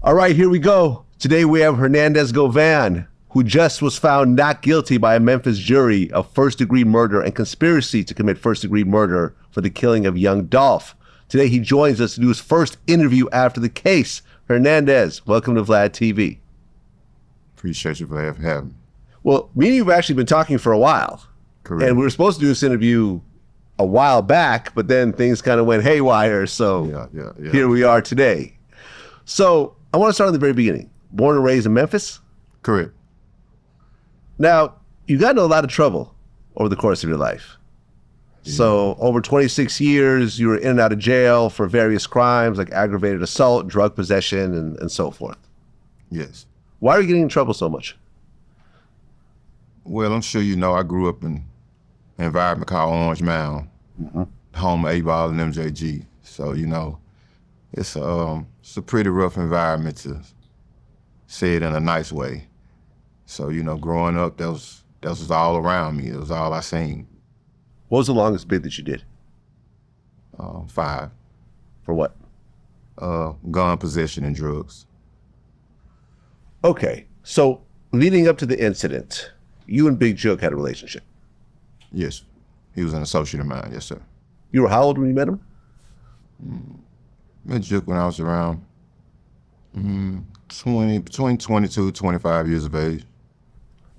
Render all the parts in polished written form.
All right, here we go. Today we have Hernandez Govan, who just was found not guilty by a Memphis jury of first-degree murder and conspiracy to commit first-degree murder for the killing of Young Dolph. Today he joins us to do his first interview after the case. Hernandez, welcome to Vlad TV. Appreciate you for having me. Well, me and you have actually been talking for a while. Correct. And we were supposed to do this interview a while back, but then things kind of went haywire, so here we are today. So I want to start at the very beginning. Born and raised in Memphis? Correct. Now, you got into a lot of trouble over the course of your life. Yeah. So over 26 years, you were in and out of jail for various crimes like aggravated assault, drug possession, and so forth. Yes. Why are you getting in trouble so much? Well, I'm sure you know I grew up in an environment called Orange Mound, home of A-Ball and MJG. So, you know, it's a pretty rough environment to say it in a nice way. So, you know, growing up, that was all around me. It was all I seen. What was the longest bid that you did? 5. For what? Gun possession and drugs. Okay, so leading up to the incident, you and Big Jook had a relationship. Yes, he was an associate of mine, yes, sir. You were how old when you met him? Met Jook when I was around between 22, 25 years of age.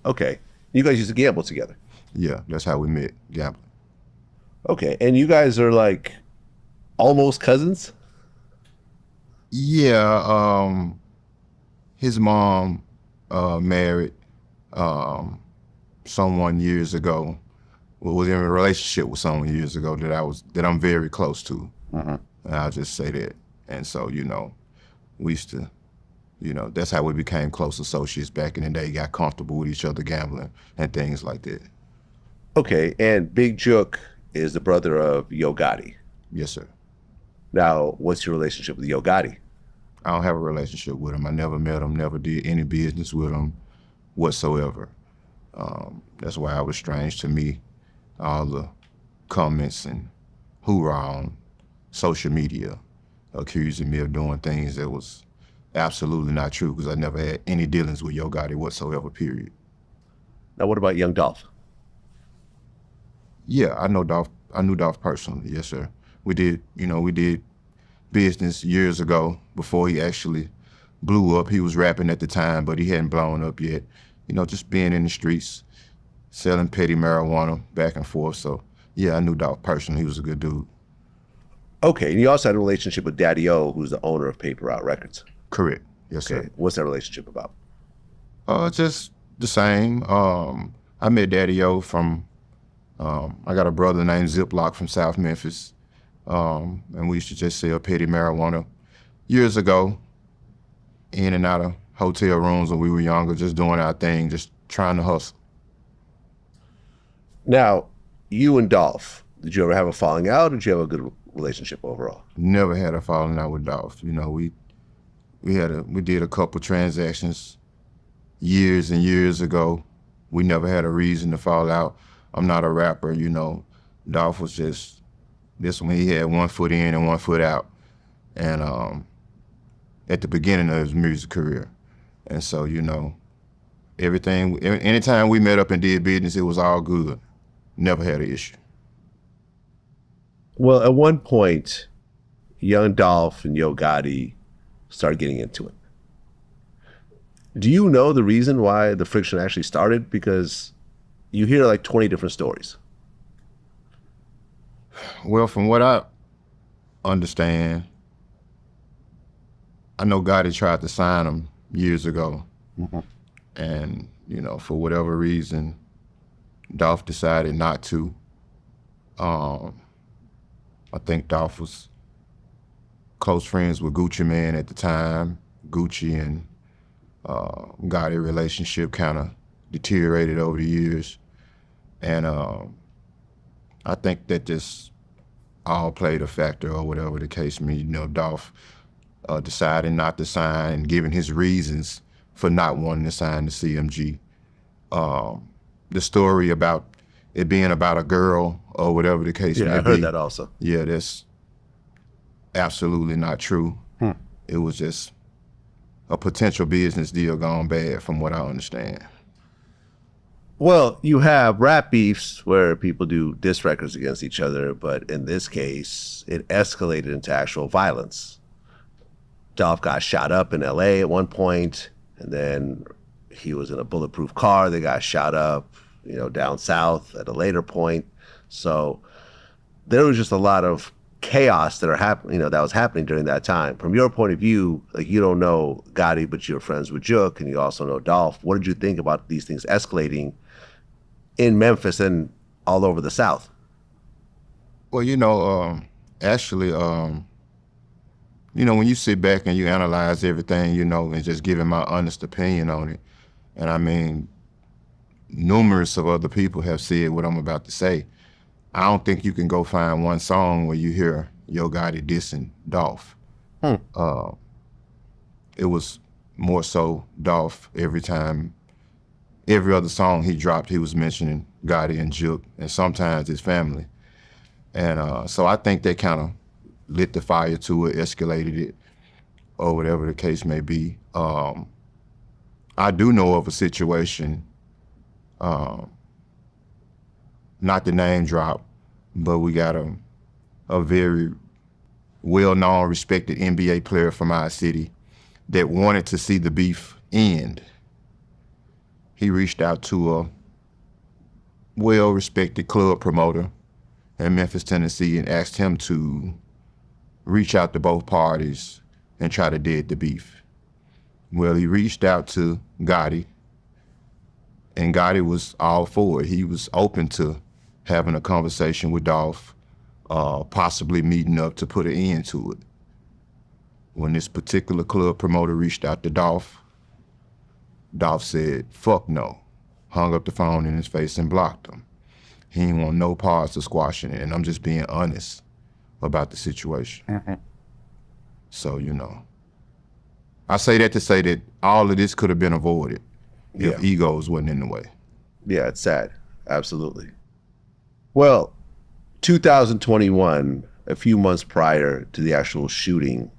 Okay, you guys used to gamble together? Yeah, that's how we met, gambling. Okay, and you guys are like almost cousins? Yeah, his mom married someone years ago, was in a relationship with someone years ago that I'm very close to. And I'll just say that. And so, you know, we used to, you know, that's how we became close associates back in the day, got comfortable with each other gambling and things like that. Okay, and Big Jook is the brother of Yo Gotti. Yes, sir. Now, what's your relationship with Yo Gotti? I don't have a relationship with him. I never met him, never did any business with him whatsoever. That's why it was strange to me, all the comments and hoorah on social media accusing me of doing things that was absolutely not true, because I never had any dealings with Yo Gotti whatsoever, period. Now, what about Young Dolph? Yeah, I know Dolph. I knew Dolph personally, yes, sir. We did business years ago before he actually blew up. He was rapping at the time, but he hadn't blown up yet. You know, just being in the streets, selling petty marijuana back and forth. So, yeah, I knew Dolph personally. He was a good dude. Okay, and you also had a relationship with Daddy O, who's the owner of Paper Out Records. Correct, yes, okay. Sir. What's that relationship about? Just the same. I met Daddy O from, I got a brother named Ziploc from South Memphis. And we used to just sell petty marijuana years ago, in and out of hotel rooms when we were younger, just doing our thing, just trying to hustle. Now, you and Dolph, did you ever have a falling out, or did you have a good relationship overall? Never had a falling out with Dolph. You know, we did a couple transactions years and years ago. We never had a reason to fall out. I'm not a rapper, you know. Dolph was just, this one he had one foot in and one foot out. And at the beginning of his music career. And so, you know, anytime we met up and did business, it was all good. Never had an issue. Well, at one point, Young Dolph and Yo Gotti started getting into it. Do you know the reason why the friction actually started? Because you hear like 20 different stories. Well, from what I understand, I know Gotti tried to sign him years ago. And, you know, for whatever reason, Dolph decided not to. I think Dolph was close friends with Gucci Mane at the time. Gucci and Gotti relationship kind of deteriorated over the years. And I think that just all played a factor, or whatever the case may be. You know, Dolph deciding not to sign and giving his reasons for not wanting to sign the CMG. The story about it being about a girl or whatever the case may be. Yeah, I heard that also. Yeah, that's absolutely not true. It was just a potential business deal gone bad, from what I understand. Well, you have rap beefs where people do diss records against each other, but in this case, it escalated into actual violence. Dolph got shot up in LA at one point, and then he was in a bulletproof car. They got shot up, down south at a later point. So there was just a lot of chaos that was happening during that time. From your point of view, like, you don't know Gotti, but you're friends with Juke, and you also know Dolph. What did you think about these things escalating in Memphis and all over the South? Well, actually, when you sit back and you analyze everything, and just giving my honest opinion on it, and I mean, numerous of other people have said what I'm about to say. I don't think you can go find one song where you hear Yo Gotti dissing Dolph. It was more so Dolph every time. Every other song he dropped, he was mentioning Gotti and Juke, and sometimes his family. And so I think they kind of lit the fire to it, escalated it, or whatever the case may be. I do know of a situation, not the name drop, but we got a very well-known, respected NBA player from our city that wanted to see the beef end. He reached out to a well-respected club promoter in Memphis, Tennessee, and asked him to reach out to both parties and try to dead the beef. Well, he reached out to Gotti, and Gotti was all for it. He was open to having a conversation with Dolph, possibly meeting up to put an end to it. When this particular club promoter reached out to Dolph, Dolph said, "Fuck no," hung up the phone in his face and blocked him. He didn't want no parts of squashing it, and I'm just being honest about the situation. So, I say that to say that all of this could have been avoided if egos wasn't in the way. Yeah, it's sad. Absolutely. Well, 2021, a few months prior to the actual shooting,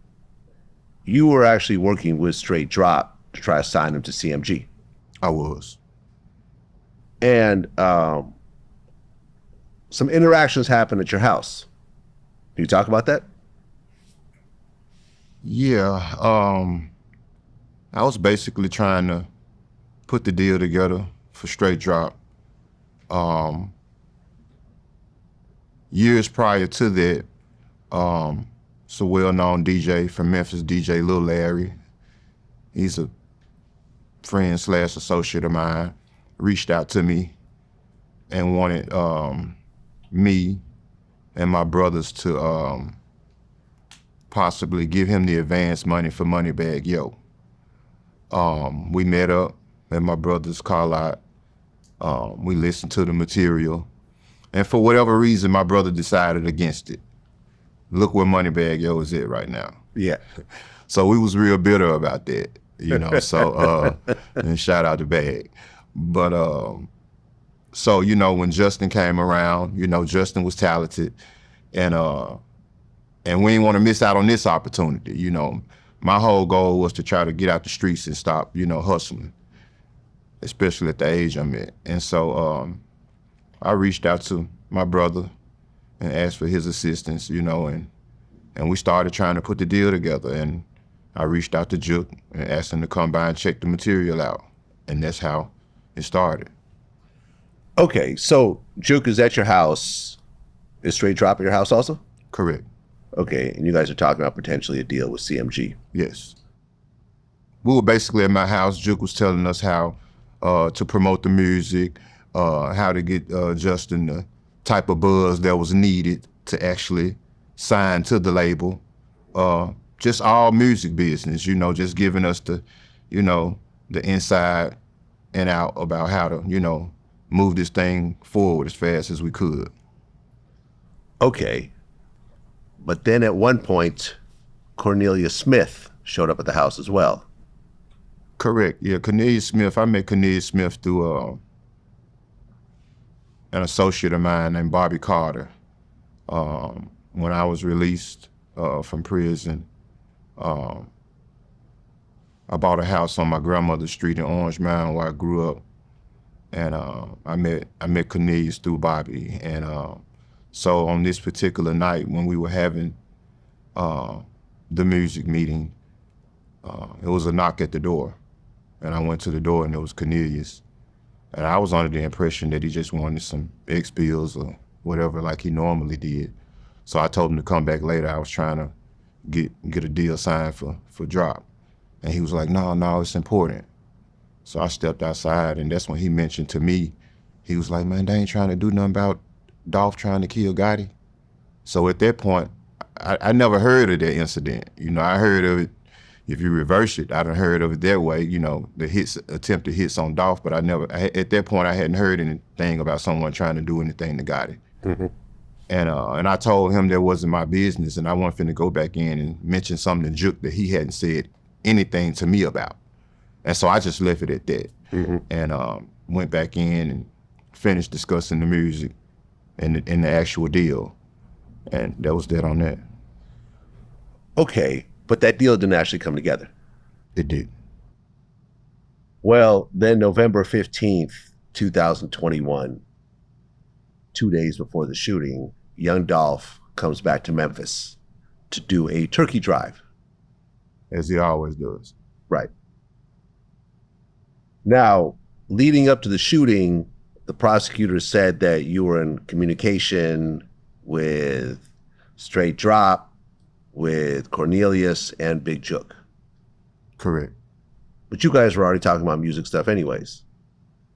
you were actually working with Straight Drop to try to sign him to CMG. I was. And some interactions happened at your house. Can you talk about that? Yeah, I was basically trying to put the deal together for Straight Drop. Years prior to that, it's a well-known DJ from Memphis, DJ Lil Larry. He's a friend / associate of mine, reached out to me and wanted me and my brothers to possibly give him the advance money for Moneybag Yo. We met up at my brother's car lot. We listened to the material. And for whatever reason, my brother decided against it. Look where Moneybag Yo is at right now. Yeah. So we was real bitter about that, so, and shout out to Bag. But, so, when Justin came around, Justin was talented, and we didn't want to miss out on this opportunity. My whole goal was to try to get out the streets and stop, hustling, especially at the age I'm at. And so I reached out to my brother and asked for his assistance, and we started trying to put the deal together. And I reached out to Juke and asked him to come by and check the material out. And that's how it started. Okay, so Juke is at your house. Is Straight Drop at your house also? Correct. Okay, and you guys are talking about potentially a deal with CMG. Yes. We were basically at my house. Juke was telling us how to promote the music, how to get Justin the type of buzz that was needed to actually sign to the label. Just all music business, just giving us the, the inside and out about how to, move this thing forward as fast as we could. Okay. But then at one point, Cornelius Smith showed up at the house as well. Correct. Yeah, Cornelius Smith. I met Cornelius Smith through an associate of mine named Bobby Carter. When I was released from prison, I bought a house on my grandmother's street in Orange Mound where I grew up, and I met Cornelius through Bobby, and so on this particular night when we were having the music meeting, it was a knock at the door, and I went to the door and it was Cornelius, and I was under the impression that he just wanted some X bills or whatever like he normally did. So I told him to come back later. I was trying to get a deal signed for drop. And he was like, no, it's important. So I stepped outside, and that's when he mentioned to me, he was like, man, they ain't trying to do nothing about Dolph trying to kill Gotti. So at that point, I never heard of that incident. You know, I heard of it, if you reverse it, I done heard of it that way, you know, the attempted hits on Dolph, but at that point, I hadn't heard anything about someone trying to do anything to Gotti. Mm-hmm. And I told him that wasn't my business, and I wasn't finna go back in and mention something to Juke that he hadn't said anything to me about. And so I just left it at that. Mm-hmm. And went back in and finished discussing the music and the actual deal. And that was that on that. Okay, but that deal didn't actually come together. It did. Well, then November 15th, 2021, 2 days before the shooting, Young Dolph comes back to Memphis to do a turkey drive. As he always does. Right. Now, leading up to the shooting, the prosecutor said that you were in communication with Straight Drop, with Cornelius, and Big Juke. Correct. But you guys were already talking about music stuff anyways.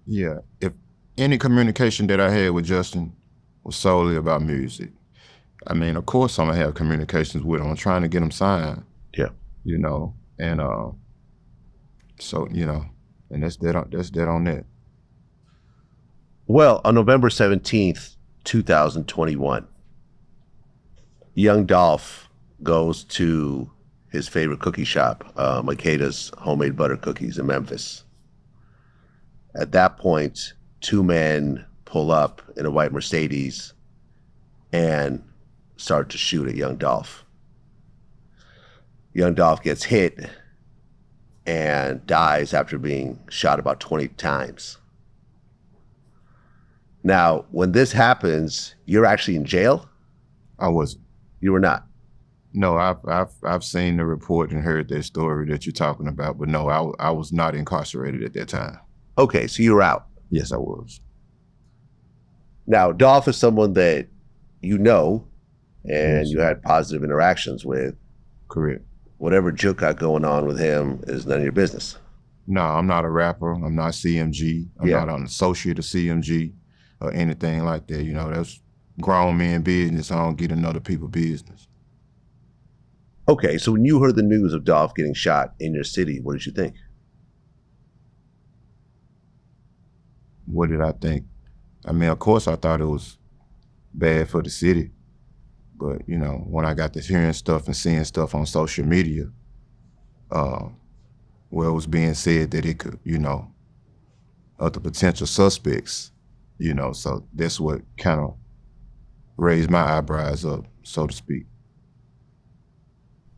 Yeah. If any communication that I had with Justin was solely about music, I mean, of course I'm going to have communications with him. I'm trying to get him signed. Yeah. You know, and so, you know, and that's dead on that. Well, on November 17th, 2021, Young Dolph goes to his favorite cookie shop, Makeda's Homemade Butter Cookies in Memphis. At that point, two men pull up in a white Mercedes and start to shoot at Young Dolph. Young Dolph gets hit and dies after being shot about 20 times. Now, when this happens, you're actually in jail? I wasn't. You were not? No, I've seen the report and heard that story that you're talking about, but no, I was not incarcerated at that time. Okay, so you were out? Yes, I was. Now, Dolph is someone that you know and you had positive interactions with. Correct. Whatever Juke got going on with him is none of your business. No, I'm not a rapper. I'm not CMG. I'm not an associate of CMG or anything like that. You know, that's grown man business. I don't get in other people's business. Okay, so when you heard the news of Dolph getting shot in your city, what did you think? What did I think? I mean, of course, I thought it was bad for the city. But, you know, when I got to hearing stuff and seeing stuff on social media, where it was being said that it could, you know, other potential suspects, you know, so that's what kind of raised my eyebrows up, so to speak.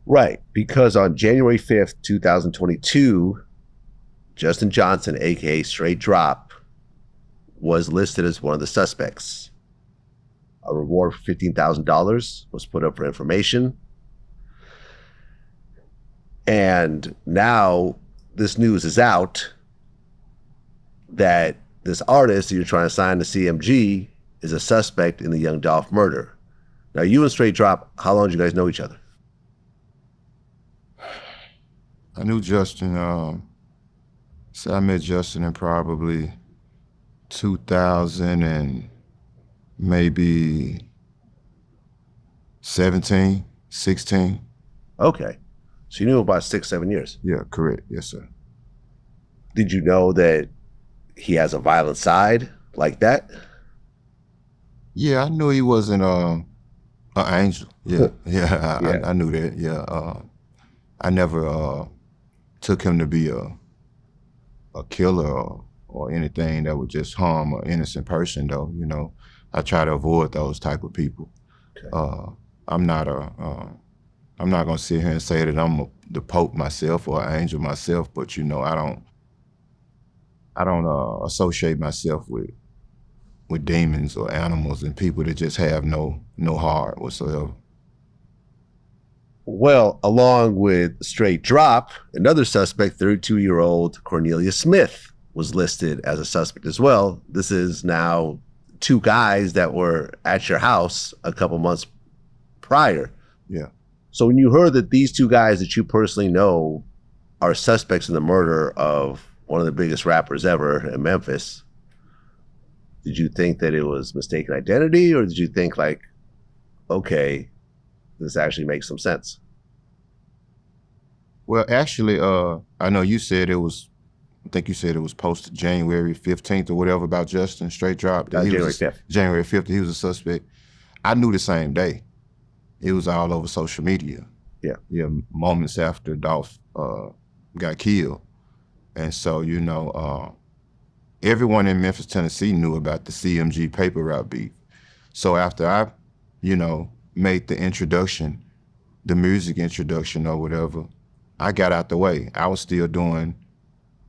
Right, because on January 5th, 2022, Justin Johnson, aka Straight Drop, was listed as one of the suspects. A reward for $15,000 was put up for information. And now this news is out that this artist that you're trying to sign to CMG is a suspect in the Young Dolph murder. Now, you and Straight Drop, how long did you guys know each other? I knew Justin, so I met Justin in probably 2000 and maybe 17, 16. Okay. So you knew him about 6-7 years. Yeah, correct. Yes, sir. Did you know that he has a violent side like that? Yeah, I knew he wasn't an angel. Yeah, yeah, I knew that. Yeah, I never took him to be a killer or anything that would just harm an innocent person, though. You know, I try to avoid those type of people. Okay. I'm not I'm not gonna sit here and say that I'm the Pope myself or an angel myself, but you know, I don't associate myself with demons or animals and people that just have no heart whatsoever. Well, along with Straight Drop, another suspect, 32-year-old Cornelius Smith, was listed as a suspect as well. This is now two guys that were at your house a couple months prior. Yeah. So when you heard that these two guys that you personally know are suspects in the murder of one of the biggest rappers ever in Memphis, did you think that it was mistaken identity, or did you think like, okay, this actually makes some sense? Well, actually, I know you said I think you said it was posted January 15th or whatever about Justin Straight Drop. January 5th. January 5th, he was a suspect. I knew the same day. It was all over social media. Yeah. Yeah, moments after Dolph got killed. And so, you know, everyone in Memphis, Tennessee knew about the CMG paper route beef. So after I, you know, made the introduction, the music introduction or whatever, I got out the way. I was still doing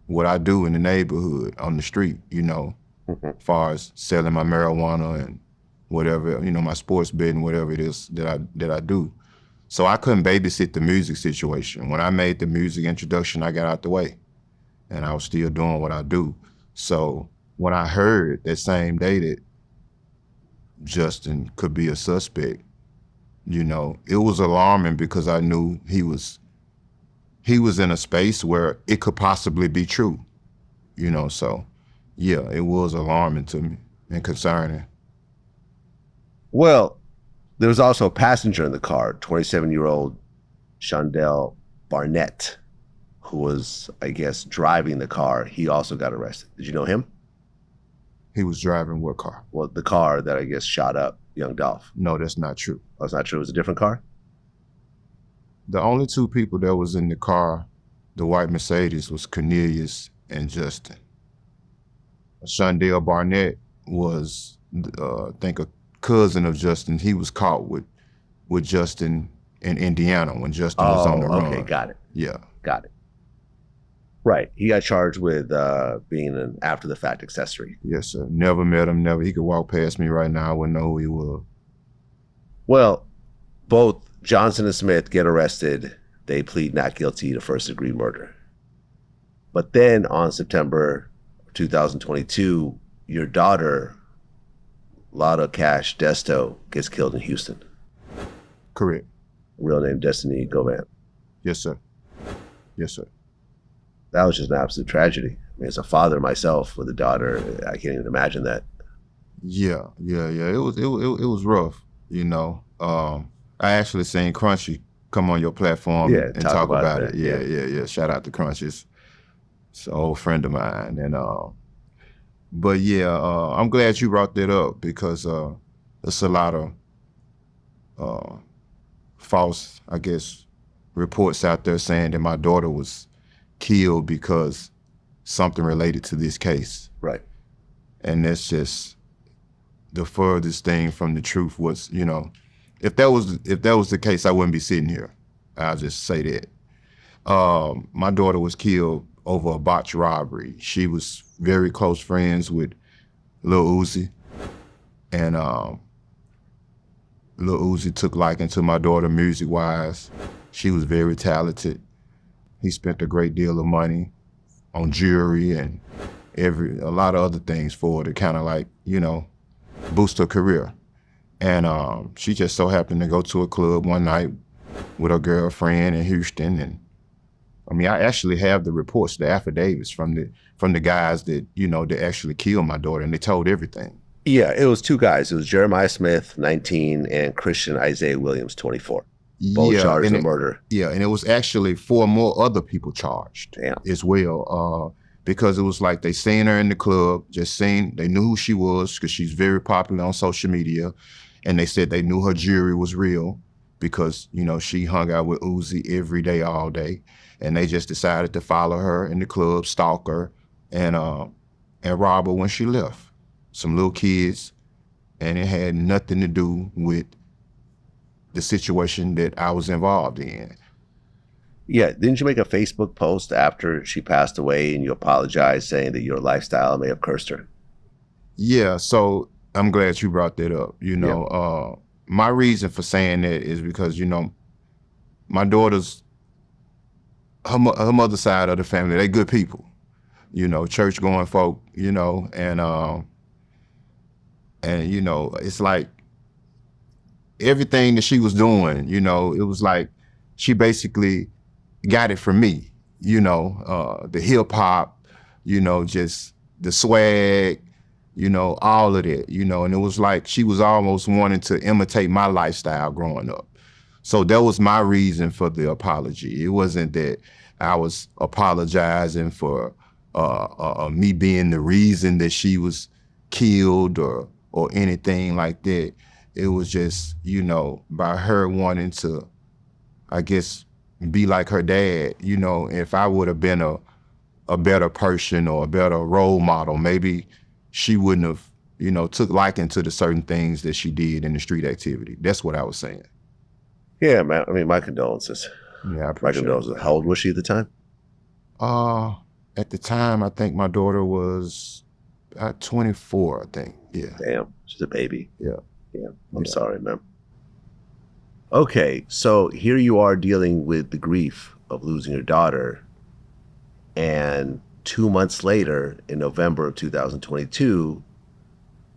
what I do in the neighborhood, on the street, you know, as far as selling my marijuana and whatever, you know, my sports betting, whatever it is that I do. So I couldn't babysit the music situation. When I made the music introduction, I got out the way and I was still doing what I do. So when I heard that same day that Justin could be a suspect, you know, it was alarming because I knew he was in a space where it could possibly be true, you know, so yeah, it was alarming to me and concerning. Well, there was also a passenger in the car, 27-year-old Shondell Barnett, who was, I guess, driving the car. He also got arrested. Did you know him? He was driving what car? Well, the car that I guess shot up Young Dolph. No, that's not true. Oh, that's not true. It was a different car? The only two people that was in the car, the white Mercedes, was Cornelius and Justin. Shondell Barnett was, I think, a cousin of Justin. He was caught with Justin in Indiana when Justin was on the run. Okay, got it. Yeah. Got it. Right. He got charged with being an after-the-fact accessory. Yes, sir. Never met him, never. He could walk past me right now. I wouldn't know who he was. Well, both Johnson and Smith get arrested. They plead not guilty to first-degree murder. But then on September 2022, your daughter, Lada Cash Desto, gets killed in Houston. Correct. Real name Destiny Govan. Yes, sir. Yes, sir. That was just an absolute tragedy. I mean, as a father myself with a daughter, I can't even imagine that. Yeah. It was rough, you know. I actually seen Crunchy come on your platform and talk about it. Yeah. Shout out to Crunchy. It's an old friend of mine. And but yeah, I'm glad you brought that up because there's a lot of false, I guess, reports out there saying that my daughter was killed because something related to this case. Right. And that's just the furthest thing from the truth. Was, you know, if that was the case, I wouldn't be sitting here. I'll just say that. My daughter was killed over a botched robbery. She was very close friends with Lil Uzi, and Lil Uzi took liking to my daughter music-wise. She was very talented. He spent a great deal of money on jewelry and a lot of other things for her to kind of like, you know, boost her career. And she just so happened to go to a club one night with her girlfriend in Houston. And I mean, I actually have the reports, the affidavits from the guys that, you know, that actually killed my daughter, and they told everything. Yeah, it was two guys. It was Jeremiah Smith, 19, and Christian Isaiah Williams, 24. Both charged with murder. Yeah, and it was actually 4 more other people charged as well. Because it was like they seen her in the club, they knew who she was because she's very popular on social media. And they said they knew her jewelry was real because, you know, she hung out with Uzi every day, all day. And they just decided to follow her in the club, stalk her, and rob her when she left. Some little kids, and it had nothing to do with the situation that I was involved in. Yeah, didn't you make a Facebook post after she passed away and you apologized saying that your lifestyle may have cursed her? Yeah, so I'm glad you brought that up. My reason for saying that is because, my daughter's, her mother's side of the family, they good people, church going folk, and it's like everything that she was doing, it was like she basically got it from me, the hip hop, just the swag, all of that, and it was like she was almost wanting to imitate my lifestyle growing up. So that was my reason for the apology. It wasn't that I was apologizing for me being the reason that she was killed or anything like that. It was just, by her wanting to, I guess, be like her dad. If I would have been a better person or a better role model, maybe she wouldn't have, took liking to the certain things that she did in the street activity. That's what I was saying. Yeah, man. I mean, my condolences. Yeah, I My appreciate condolences. it. How old was she at the time? At the time, I think my daughter was 24, I think. Yeah. Damn, she's a baby. Yeah. Yeah, I'm Yeah. sorry, man. Okay, so here you are dealing with the grief of losing your daughter, and 2 months later, in November of 2022,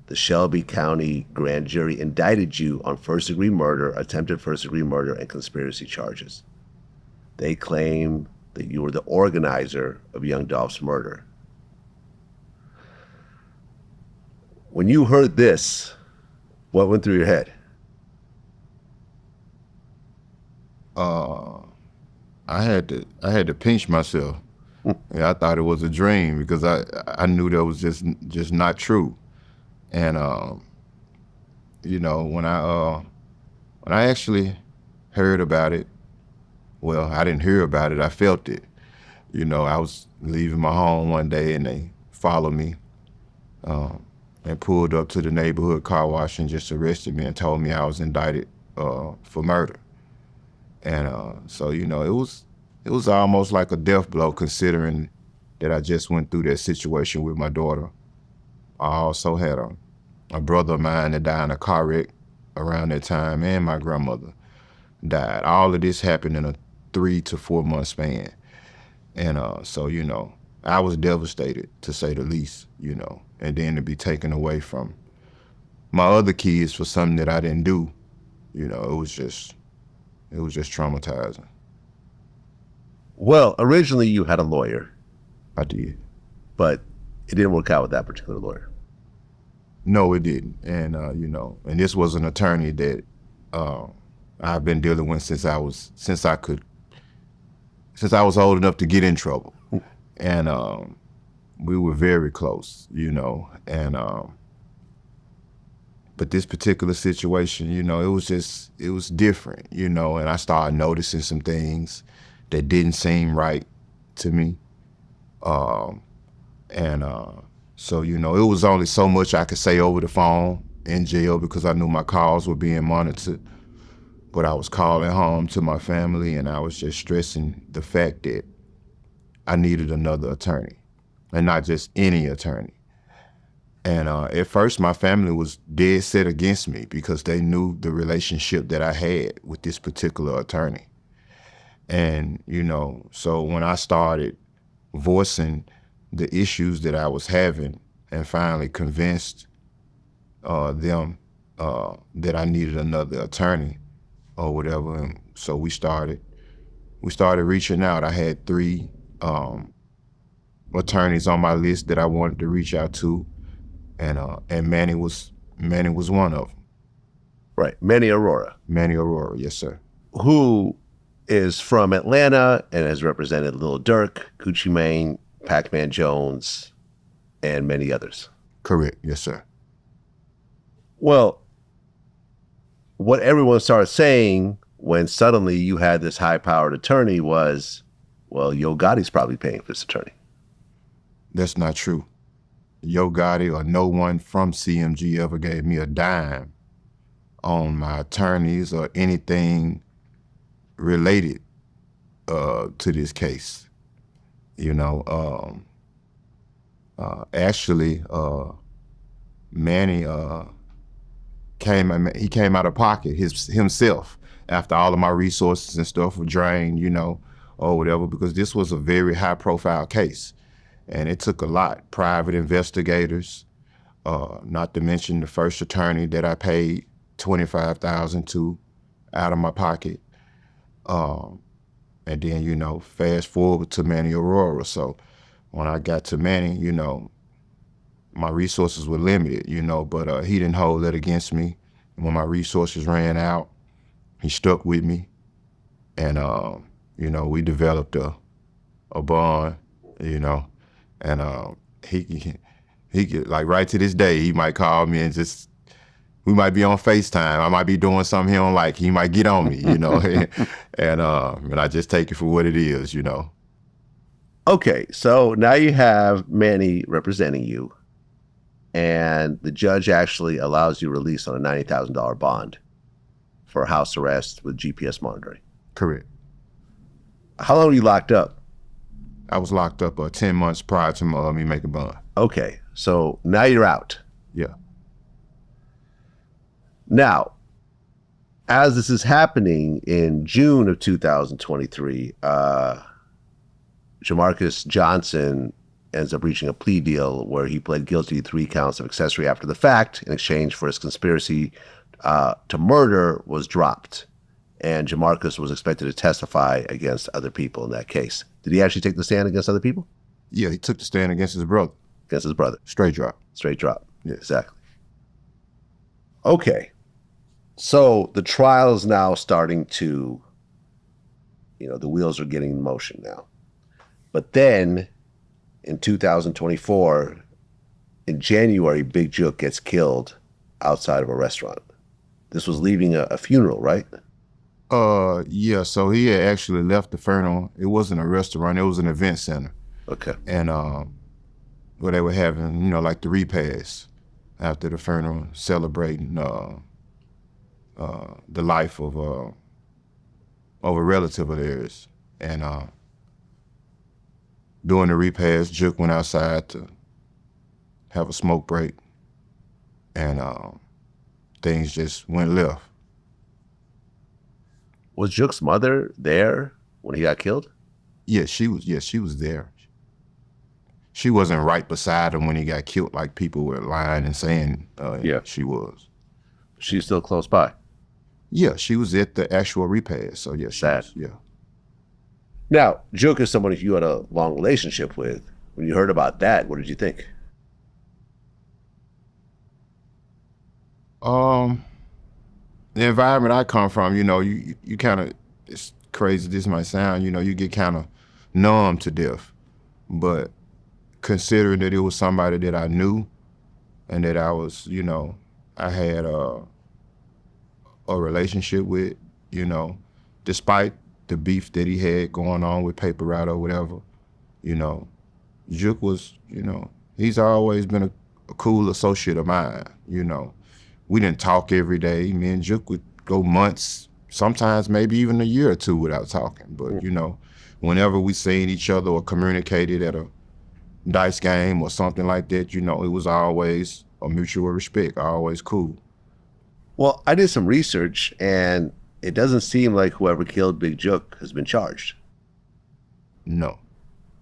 the Shelby County grand jury indicted you on first-degree murder, attempted first-degree murder, and conspiracy charges. They claim that you were the organizer of Young Dolph's murder. When you heard this, what went through your head? I had to pinch myself. Yeah, I thought it was a dream because I knew that was just not true. And when I actually heard about it, well, I didn't hear about it, I felt it. I was leaving my home one day and they followed me and pulled up to the neighborhood car wash and just arrested me and told me I was indicted for murder. And so it was almost like a death blow, considering that I just went through that situation with my daughter. I also had a brother of mine that died in a car wreck around that time, and my grandmother died. All of this happened in a 3 to 4 month span. And so I was devastated, to say the least, and then to be taken away from my other kids for something that I didn't do, it was just traumatizing. Well, originally you had a lawyer, I did. but it didn't work out with that particular lawyer. No, it didn't. And and this was an attorney that I've been dealing with since I was old enough to get in trouble. And we were very close, and but this particular situation, it was different, and I started noticing some things that didn't seem right to me. So, it was only so much I could say over the phone in jail because I knew my calls were being monitored. But I was calling home to my family and I was just stressing the fact that I needed another attorney, and not just any attorney. And at first my family was dead set against me because they knew the relationship that I had with this particular attorney. And, so when I started voicing the issues that I was having and finally convinced them that I needed another attorney or whatever, and so we started reaching out. I had 3 attorneys on my list that I wanted to reach out to, and Manny was one of them. Right, Manny Aurora. Manny Aurora, yes, sir. Who is from Atlanta and has represented Lil Durk, Gucci Mane, Pac-Man Jones, and many others. Correct, yes, sir. Well, what everyone started saying when suddenly you had this high-powered attorney was, well, Yo Gotti's probably paying for this attorney. That's not true. Yo Gotti or no one from CMG ever gave me a dime on my attorneys or anything related to this case. You know, actually, Manny came out of pocket himself after all of my resources and stuff were drained, you know, or whatever, because this was a very high profile case. And it took a lot, private investigators, not to mention the first attorney that I paid $25,000 to out of my pocket. And then, you know, fast forward to Manny Aurora. So when I got to Manny, you know, my resources were limited, you know, but he didn't hold that against me. When my resources ran out, he stuck with me. And, you know, we developed a bond, you know, and he could, like, right to this day, he might call me and just, we might be on FaceTime. I might be doing something he don't like. He might get on me, you know, and I just take it for what it is, you know. Okay, so now you have Manny representing you, and the judge actually allows you release on a $90,000 bond for house arrest with GPS monitoring. Correct. How long were you locked up? I was locked up 10 months prior to me making bond. Okay, so now you're out. Yeah. Now, as this is happening in June of 2023, Jamarcus Johnson ends up reaching a plea deal where he pled guilty to 3 counts of accessory after the fact in exchange for his conspiracy to murder was dropped. And Jamarcus was expected to testify against other people in that case. Did he actually take the stand against other people? Yeah, he took the stand against his brother. Against his brother. Straight drop. Straight drop. Yeah, exactly. Okay. So the trial is now starting to, you know, the wheels are getting in motion now. But then in 2024, in January, Big Jook gets killed outside of a restaurant. This was leaving a funeral, right? Yeah, so he had actually left the funeral. It wasn't a restaurant, it was an event center. Okay. And where they were having, you know, like the repast after the funeral, celebrating the life of a relative of theirs. And during the repast, Jook went outside to have a smoke break, and things just went left. Was Jook's mother there when he got killed? Yes, she was there. She wasn't right beside him when he got killed, like people were lying and saying she was. She's still close by. Yeah, she was at the actual repast, so yeah, Sad. Yeah. Now, Jook is someone you had a long relationship with. When you heard about that, what did you think? The environment I come from, you know, you kind of, it's crazy this might sound, you know, you get kind of numb to death. But considering that it was somebody that I knew and that I was, you know, I had a relationship with, you know, despite the beef that he had going on with Paper Route or whatever, you know, Jook was, you know, he's always been a cool associate of mine, you know. We didn't talk every day. Me and Jook would go months, sometimes maybe even a year or two without talking. But, you know, whenever we seen each other or communicated at a dice game or something like that, you know, it was always a mutual respect, always cool. Well, I did some research, and it doesn't seem like whoever killed Big Jook has been charged. No.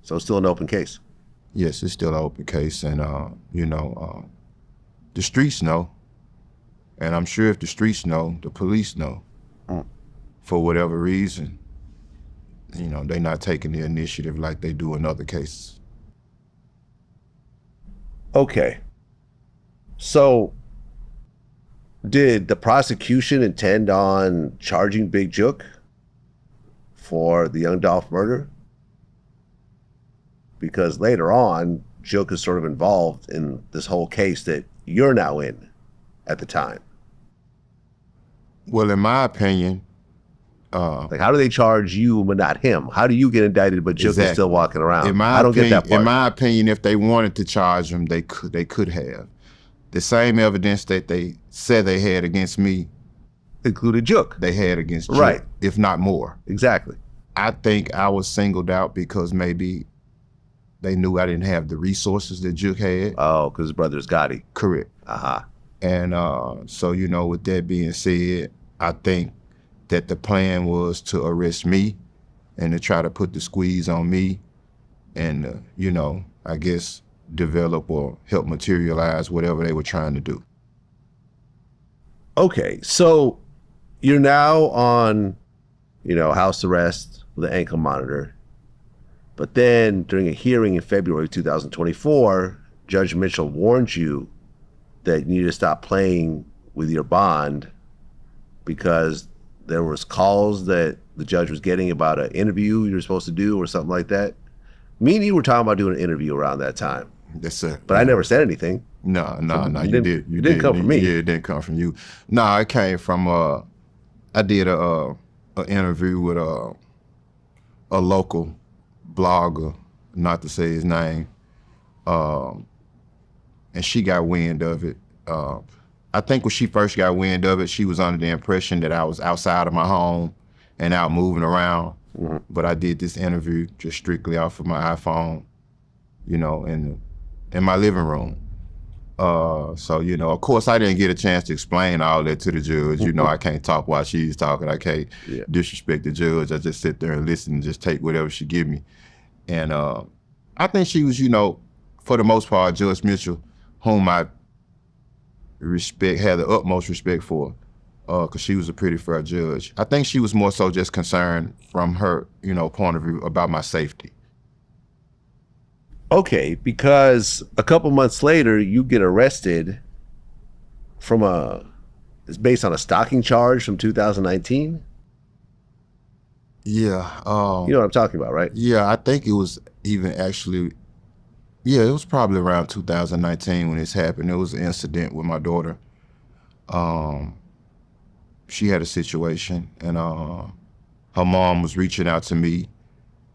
So it's still an open case? Yes, it's still an open case, and, you know, the streets know. And I'm sure if the streets know, the police know. For whatever reason, you know, they're not taking the initiative like they do in other cases. Okay. So did the prosecution intend on charging Big Jook for the Young Dolph murder? Because later on, Jook is sort of involved in this whole case that you're now in at the time. Well, in my opinion, like, how do they charge you but not him? How do you get indicted but Jook is still walking around? I don't get that part. In my opinion, if they wanted to charge him, they could have. The same evidence that they said they had against me, included Juke. they had against Juke, Right. if not more. Exactly. I think I was singled out because maybe they knew I didn't have the resources that Juke had. Oh, because his brother's Gotti. Correct. Uh-huh. And so, with that being said, I think that the plan was to arrest me and to try to put the squeeze on me and, I guess develop or help materialize whatever they were trying to do. Okay, so you're now on, house arrest with an ankle monitor. But then during a hearing in February 2024, Judge Mitchell warned you that you need to stop playing with your bond because there was calls that the judge was getting about an interview you were supposed to do or something like that. Me and you were talking about doing an interview around that time. That's it. But I never said anything. No, You didn't come from me. Yeah, it didn't come from you. No, it came from, I did an interview with a local blogger, not to say his name, and she got wind of it. I think when she first got wind of it, she was under the impression that I was outside of my home and out moving around. Mm-hmm. But I did this interview just strictly off of my iPhone, in my living room. So, of course, I didn't get a chance to explain all that to the judge. I can't talk while she's talking. I can't disrespect the judge. I just sit there and listen and just take whatever she give me. And I think she was, for the most part, Judge Mitchell, whom I had the utmost respect for, because she was a pretty fair judge. I think she was more so just concerned from her, point of view about my safety. Okay, because a couple months later, you get arrested it's based on a stalking charge from 2019? Yeah. You know what I'm talking about, right? Yeah, I think it was even actually, it was probably around 2019 when this happened. It was an incident with my daughter. She had a situation, and her mom was reaching out to me,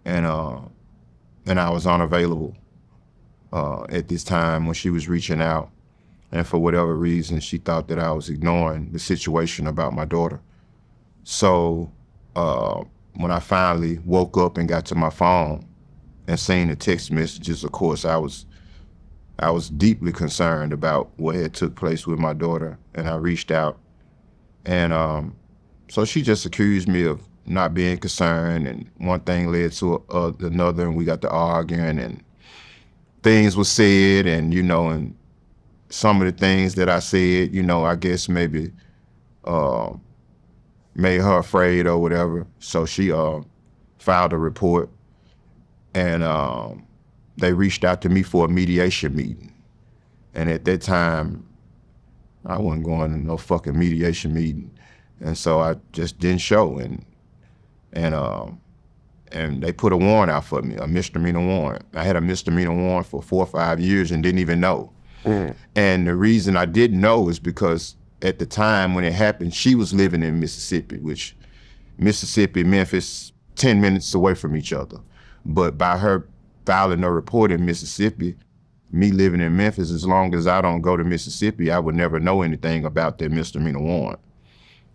and I was unavailable at this time when she was reaching out. And for whatever reason, she thought that I was ignoring the situation about my daughter. So when I finally woke up and got to my phone and seen the text messages, of course, I was deeply concerned about what had took place with my daughter, and I reached out. And so she just accused me of not being concerned, and one thing led to another, and we got to arguing, and things were said, and and some of the things that I said, I guess maybe made her afraid or whatever. So she filed a report, and they reached out to me for a mediation meeting. And at that time, I wasn't going to no fucking mediation meeting. And so I just didn't show, and they put a warrant out for me, a misdemeanor warrant. I had a misdemeanor warrant for 4 or 5 years and didn't even know. Mm. And the reason I didn't know is because at the time when it happened, she was living in Mississippi, which Mississippi, Memphis, 10 minutes away from each other. But by her filing a report in Mississippi, me living in Memphis, as long as I don't go to Mississippi, I would never know anything about that misdemeanor warrant.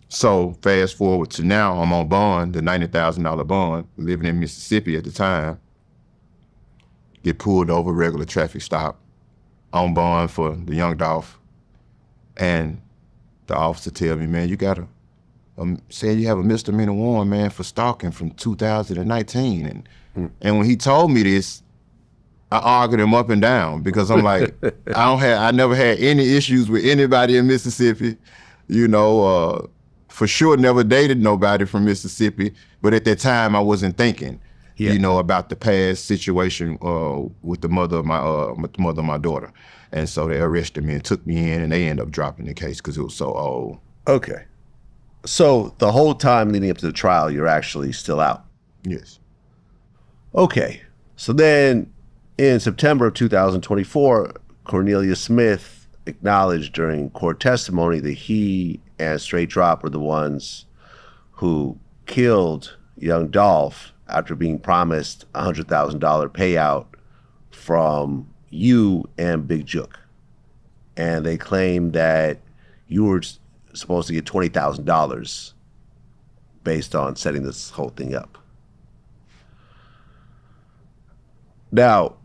So fast forward to now, I'm on bond, the $90,000 bond, living in Mississippi at the time, get pulled over, regular traffic stop, on bond for the Young Dolph. And the officer tell me, man, you got say you have a misdemeanor warrant, man, for stalking from 2019. And when he told me this, I argued him up and down because I'm like, I never had any issues with anybody in Mississippi, for sure never dated nobody from Mississippi, but at that time I wasn't thinking, about the past situation with the mother of my daughter. And so they arrested me and took me in, and they ended up dropping the case because it was so old. Okay. So the whole time leading up to the trial, you're actually still out? Yes. Okay. So then in September of 2024, Cornelius Smith acknowledged during court testimony that he and Straight Drop were the ones who killed Young Dolph after being promised a $100,000 payout from you and Big Juke. And they claimed that you were supposed to get $20,000 based on setting this whole thing up. Now,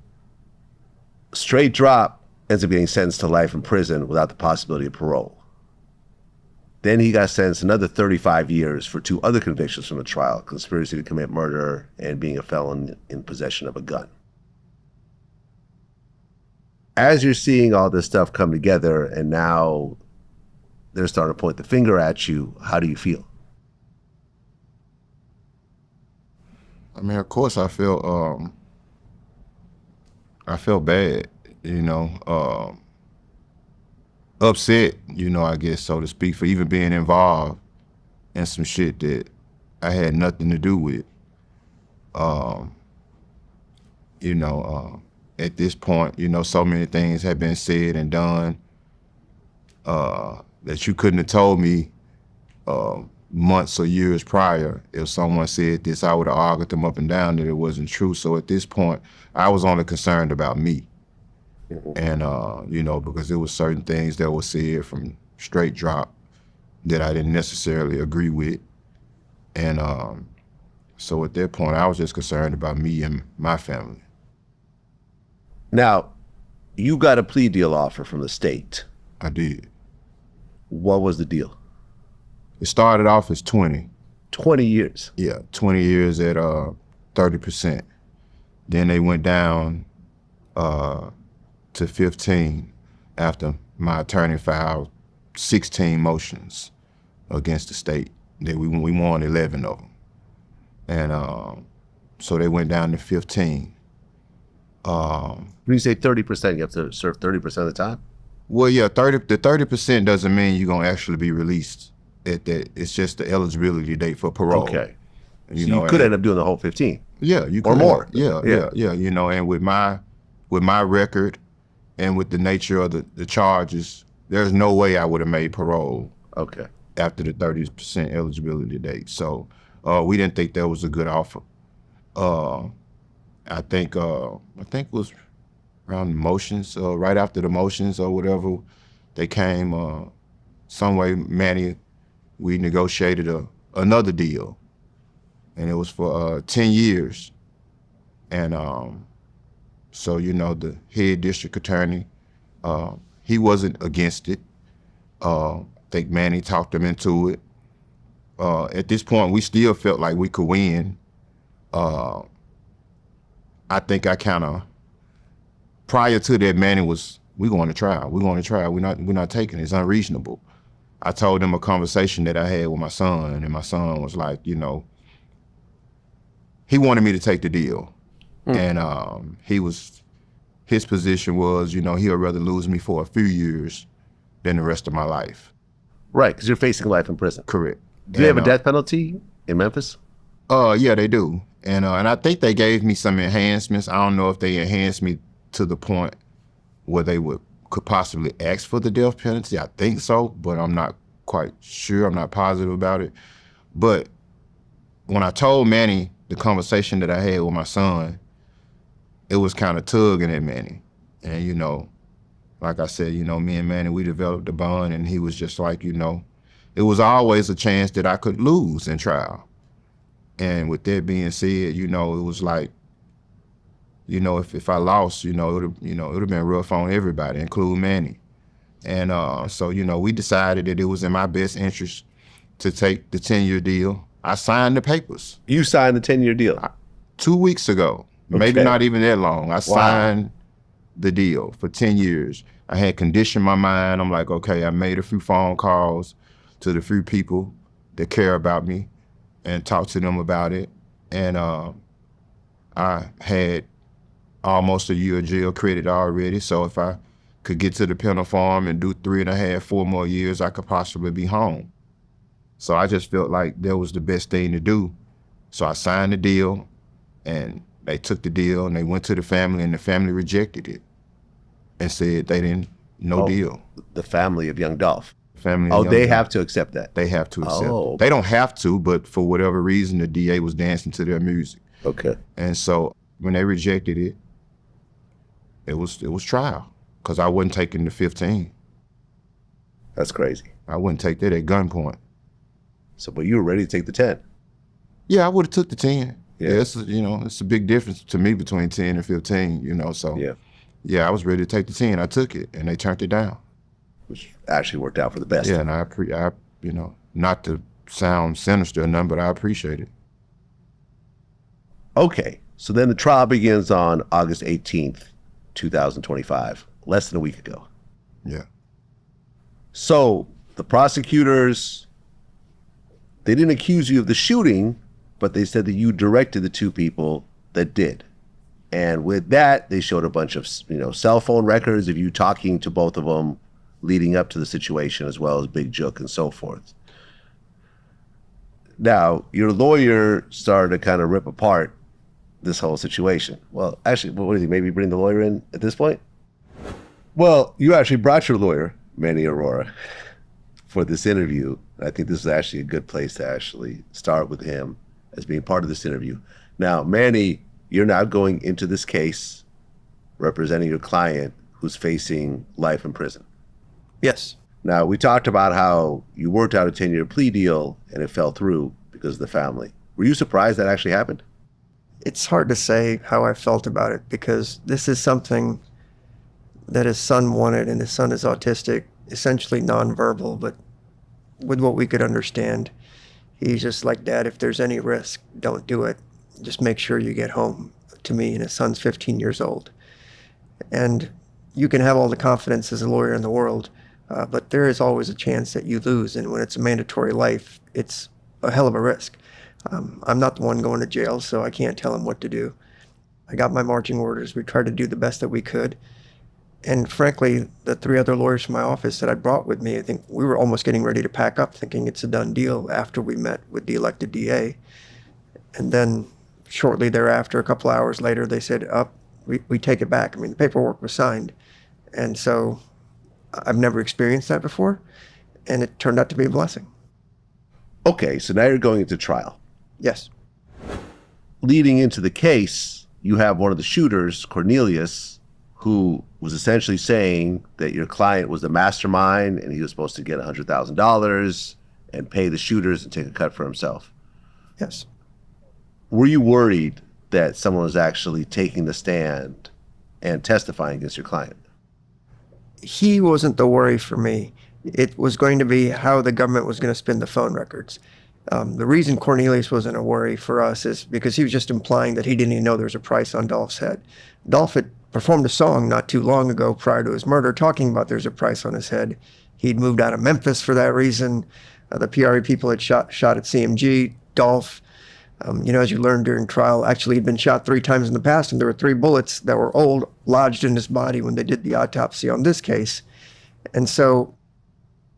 straight drop ends up getting sentenced to life in prison without the possibility of parole. Then he got sentenced another 35 years for 2 other convictions from the trial: conspiracy to commit murder and being a felon in possession of a gun. As you're seeing all this stuff come together and now they're starting to point the finger at you, how do you feel? I mean, of course I feel bad, upset, I guess, so to speak, for even being involved in some shit that I had nothing to do with. At this point, so many things have been said and done that you couldn't have told me months or years prior. If someone said this, I would have argued them up and down that it wasn't true. So at this point, I was only concerned about me. And, because there was certain things that were said from straight drop that I didn't necessarily agree with. And so at that point, I was just concerned about me and my family. Now, you got a plea deal offer from the state. I did. What was the deal? It started off as 20. 20 years? Yeah, 20 years at 30%. Then they went down to 15 after my attorney filed 16 motions against the state. We won 11 of them. And so they went down to 15. When you say 30%, you have to serve 30% of the time? Well, yeah, the 30% doesn't mean you're gonna actually be released at that. It's just the eligibility date for parole. Okay. So you could end up doing the whole 15. Yeah, you could. Or more. Yeah. And with my record and with the nature of the charges, there's no way I would have made parole. Okay. After the 30% eligibility date. So we didn't think that was a good offer. I think it was around the motions, right after the motions or whatever, they came some way, Manny, we negotiated another deal, and it was for 10 years. And so, the head district attorney, he wasn't against it. I think Manny talked him into it. At this point, we still felt like we could win. I think I kind of, prior to that, Manny was, we're going to trial. We're not taking it. It's unreasonable. I told him a conversation that I had with my son, and my son was like, he wanted me to take the deal. And his position was, he'll rather lose me for a few years than the rest of my life. Right, because you're facing life in prison. Correct. Do they have a death penalty in Memphis? Yeah, they do. And I think they gave me some enhancements. I don't know if they enhanced me to the point where they could possibly ask for the death penalty. I think so, but I'm not quite sure. I'm not positive about it. But when I told Manny the conversation that I had with my son, it was kind of tugging at Manny. And, like I said, me and Manny, we developed a bond, and he was just like, it was always a chance that I could lose in trial. And with that being said, it was like, if I lost, it would have been rough on everybody, including Manny. And so, we decided that it was in my best interest to take the 10-year deal. I signed the papers. You signed the 10-year deal? 2 weeks ago, maybe not even that long. I signed the deal for 10 years. I had conditioned my mind. I'm like, okay, I made a few phone calls to the few people that care about me and talked to them about it. And I had almost a year of jail credit already. So if I could get to the penal farm and do 3.5, 4 more years, I could possibly be home. So I just felt like that was the best thing to do. So I signed the deal, and they took the deal, and they went to the family, and the family rejected it and said they didn't, no deal. The family of Young Dolph. Family. Oh, they have to accept that. They have to accept it. They don't have to, but for whatever reason, the DA was dancing to their music. Okay. And so when they rejected it, it was trial, because I wasn't taking the 15. That's crazy. I wouldn't take that at gunpoint. So, but you were ready to take the 10. Yeah, I would have took the 10. Yeah. Yeah, it's a big difference to me between 10 and 15, so Yeah, I was ready to take the 10. I took it, and they turned it down. which actually worked out for the best. Yeah, and I not to sound sinister or nothing, but I appreciate it. Okay, so then the trial begins on August 18th, 2025, less than a week ago. Yeah. So the prosecutors, they didn't accuse you of the shooting, but they said that you directed the two people that did. And with that, they showed a bunch of, cell phone records of you talking to both of them leading up to the situation, as well as Big Jook and so forth. Now, your lawyer started to kind of rip apart this whole situation. Well, actually, what do you think? Maybe bring the lawyer in at this point? Well, you actually brought your lawyer, Manny Aurora, for this interview. I think this is actually a good place to actually start with him as being part of this interview. Now, Manny, you're now going into this case representing your client who's facing life in prison. Yes. Now, we talked about how you worked out a 10-year plea deal and it fell through because of the family. Were you surprised that actually happened? It's hard to say how I felt about it because this is something that his son wanted, and his son is autistic, essentially nonverbal, but with what we could understand, he's just like, Dad, if there's any risk, don't do it. Just make sure you get home to me. And his son's 15 years old. And you can have all the confidence as a lawyer in the world, but there is always a chance that you lose. And when it's a mandatory life, it's a hell of a risk. I'm not the one going to jail, so I can't tell him what to do. I got my marching orders. We tried to do the best that we could. And frankly, the three other lawyers from my office that I brought with me, I think we were almost getting ready to pack up, thinking it's a done deal after we met with the elected DA. And then shortly thereafter, a couple hours later, they said, we take it back. I mean, the paperwork was signed. And so I've never experienced that before, and it turned out to be a blessing. Okay, so now you're going into trial. Yes. Leading into the case, you have one of the shooters, Cornelius, who was essentially saying that your client was the mastermind and he was supposed to get $100,000 and pay the shooters and take a cut for himself. Yes. Were you worried that someone was actually taking the stand and testifying against your client? He wasn't the worry for me. It was going to be how the government was going to spin the phone records. The reason Cornelius wasn't a worry for us is because he was just implying that he didn't even know there was a price on Dolph's head. Dolph had performed a song not too long ago prior to his murder talking about there's a price on his head. He'd moved out of Memphis for that reason. The PRE people had shot at CMG. Dolph, as you learned during trial, actually had been shot 3 times in the past, and there were 3 bullets that were old lodged in his body when they did the autopsy on this case. And so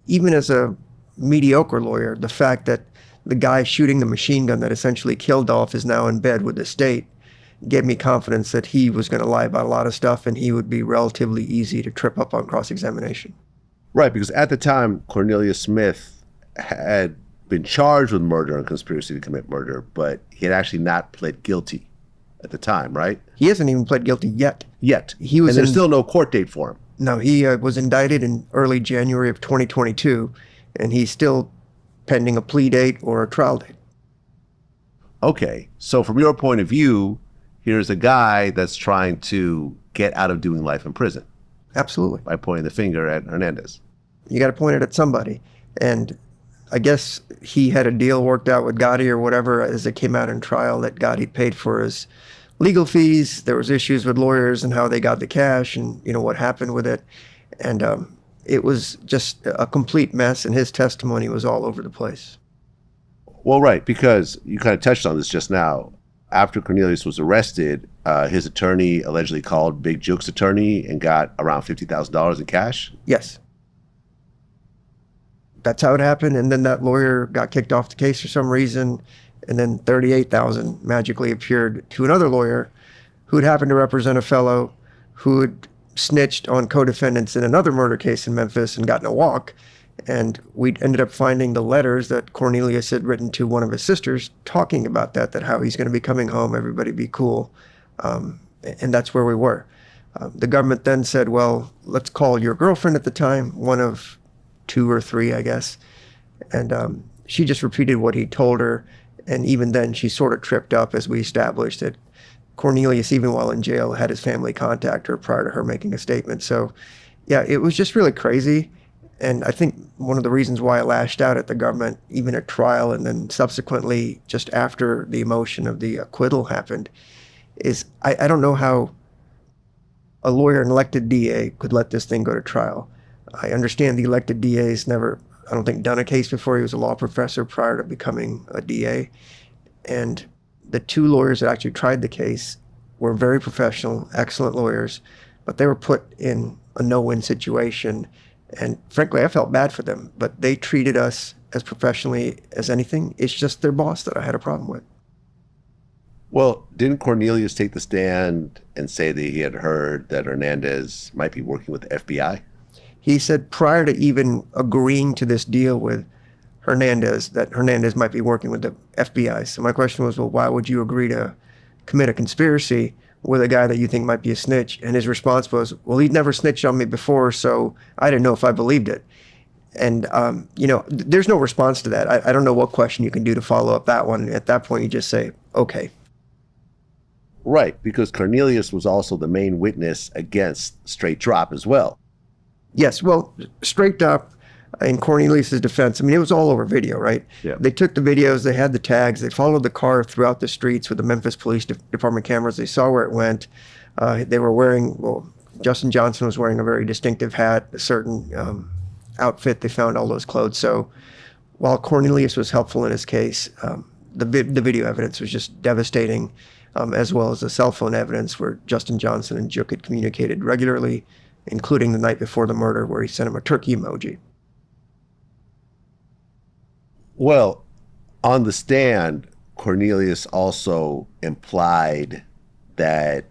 even as a mediocre lawyer, the fact that the guy shooting the machine gun that essentially killed Dolph is now in bed with the state gave me confidence that he was going to lie about a lot of stuff and he would be relatively easy to trip up on cross-examination. Right, because at the time, Cornelius Smith had been charged with murder and conspiracy to commit murder, but he had actually not pled guilty at the time, right? He hasn't even pled guilty yet. Yet. And there's still no court date for him. No, he was indicted in early January of 2022, and he's still pending a plea date or a trial date. Okay, so from your point of view, here's a guy that's trying to get out of doing life in prison. Absolutely. By pointing the finger at Hernandez. You got to point it at somebody. And I guess he had a deal worked out with Gotti or whatever as it came out in trial that Gotti paid for his legal fees. There was issues with lawyers and how they got the cash and, what happened with it. And it was just a complete mess, and his testimony was all over the place. Well, right, because you kind of touched on this just now. After Cornelius was arrested, his attorney allegedly called Big Jook's attorney and got around $50,000 in cash? Yes. That's how it happened, and then that lawyer got kicked off the case for some reason, and then $38,000 magically appeared to another lawyer who had happened to represent a fellow who had snitched on co-defendants in another murder case in Memphis and gotten a walk. And we ended up finding the letters that Cornelius had written to one of his sisters talking about that how he's going to be coming home, everybody be cool. And that's where we were. The government then said, well, let's call your girlfriend at the time, one of 2 or 3, I guess. And she just repeated what he told her. And even then, she sort of tripped up, as we established that Cornelius, even while in jail, had his family contact her prior to her making a statement. So, yeah, it was just really crazy. And I think one of the reasons why I lashed out at the government, even at trial and then subsequently just after the emotion of the acquittal happened, is I don't know how a lawyer, an elected DA, could let this thing go to trial. I understand the elected DA's never, I don't think, done a case before. He was a law professor prior to becoming a DA. And the 2 lawyers that actually tried the case were very professional, excellent lawyers, but they were put in a no-win situation. And frankly, I felt bad for them, but they treated us as professionally as anything. It's just their boss that I had a problem with. Well, didn't Cornelius take the stand and say that he had heard that Hernandez might be working with the FBI? He said prior to even agreeing to this deal with Hernandez, that Hernandez might be working with the FBI. So my question was, well, why would you agree to commit a conspiracy with a guy that you think might be a snitch? And his response was, well, he'd never snitched on me before, so I didn't know if I believed it. And, there's no response to that. I don't know what question you can do to follow up that one. At that point, you just say, okay. Right, because Cornelius was also the main witness against Straight Drop as well. Yes, well, Straight Drop, in Cornelius's defense, I mean, it was all over video, right? Yeah. They took the videos, they had the tags, they followed the car throughout the streets with the Memphis Police Department cameras. They saw where it went. They were wearing, well, Justin Johnson was wearing a very distinctive hat, a certain outfit. They found all those clothes. So while Cornelius was helpful in his case, the video evidence was just devastating, as well as the cell phone evidence where Justin Johnson and Juk had communicated regularly, including the night before the murder where he sent him a turkey emoji. Well, on the stand, Cornelius also implied that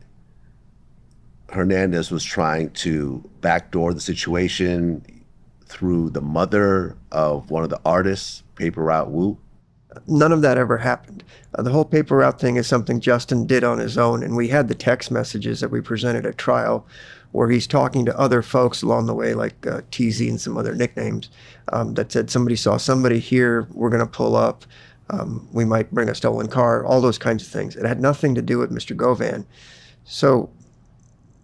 Hernandez was trying to backdoor the situation through the mother of one of the artists, Paper Route Wu. None of that ever happened. The whole paper route thing is something Justin did on his own, and we had the text messages that we presented at trial where he's talking to other folks along the way, like TZ and some other nicknames, that said somebody saw somebody here, we're going to pull up, we might bring a stolen car, all those kinds of things. It had nothing to do with Mr. Govan. So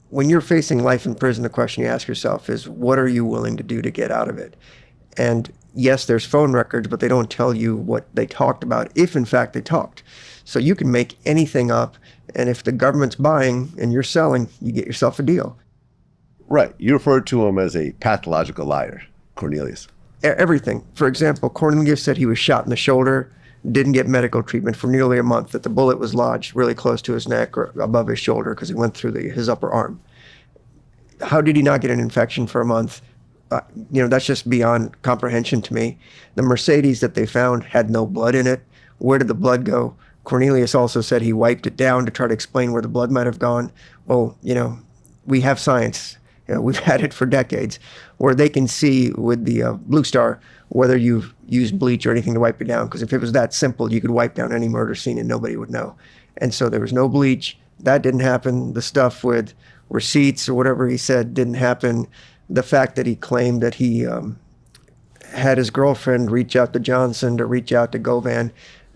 when you're facing life in prison, the question you ask yourself is, what are you willing to do to get out of it? And yes, there's phone records, but they don't tell you what they talked about, if in fact they talked. So you can make anything up, and if the government's buying and you're selling, you get yourself a deal. Right. You referred to him as a pathological liar, Cornelius. Everything. For example, Cornelius said he was shot in the shoulder, didn't get medical treatment for nearly a month, that the bullet was lodged really close to his neck or above his shoulder because it went through his upper arm. How did he not get an infection for a month? That's just beyond comprehension to me. The Mercedes that they found had no blood in it. Where did the blood go? Cornelius also said he wiped it down to try to explain where the blood might have gone. Well, we have science. We've had it for decades, where they can see with the Blue Star whether you've used bleach or anything to wipe it down. Because if it was that simple, you could wipe down any murder scene and nobody would know. And so there was no bleach. That didn't happen. The stuff with receipts or whatever he said didn't happen. The fact that he claimed that he had his girlfriend reach out to Johnson to reach out to Govan,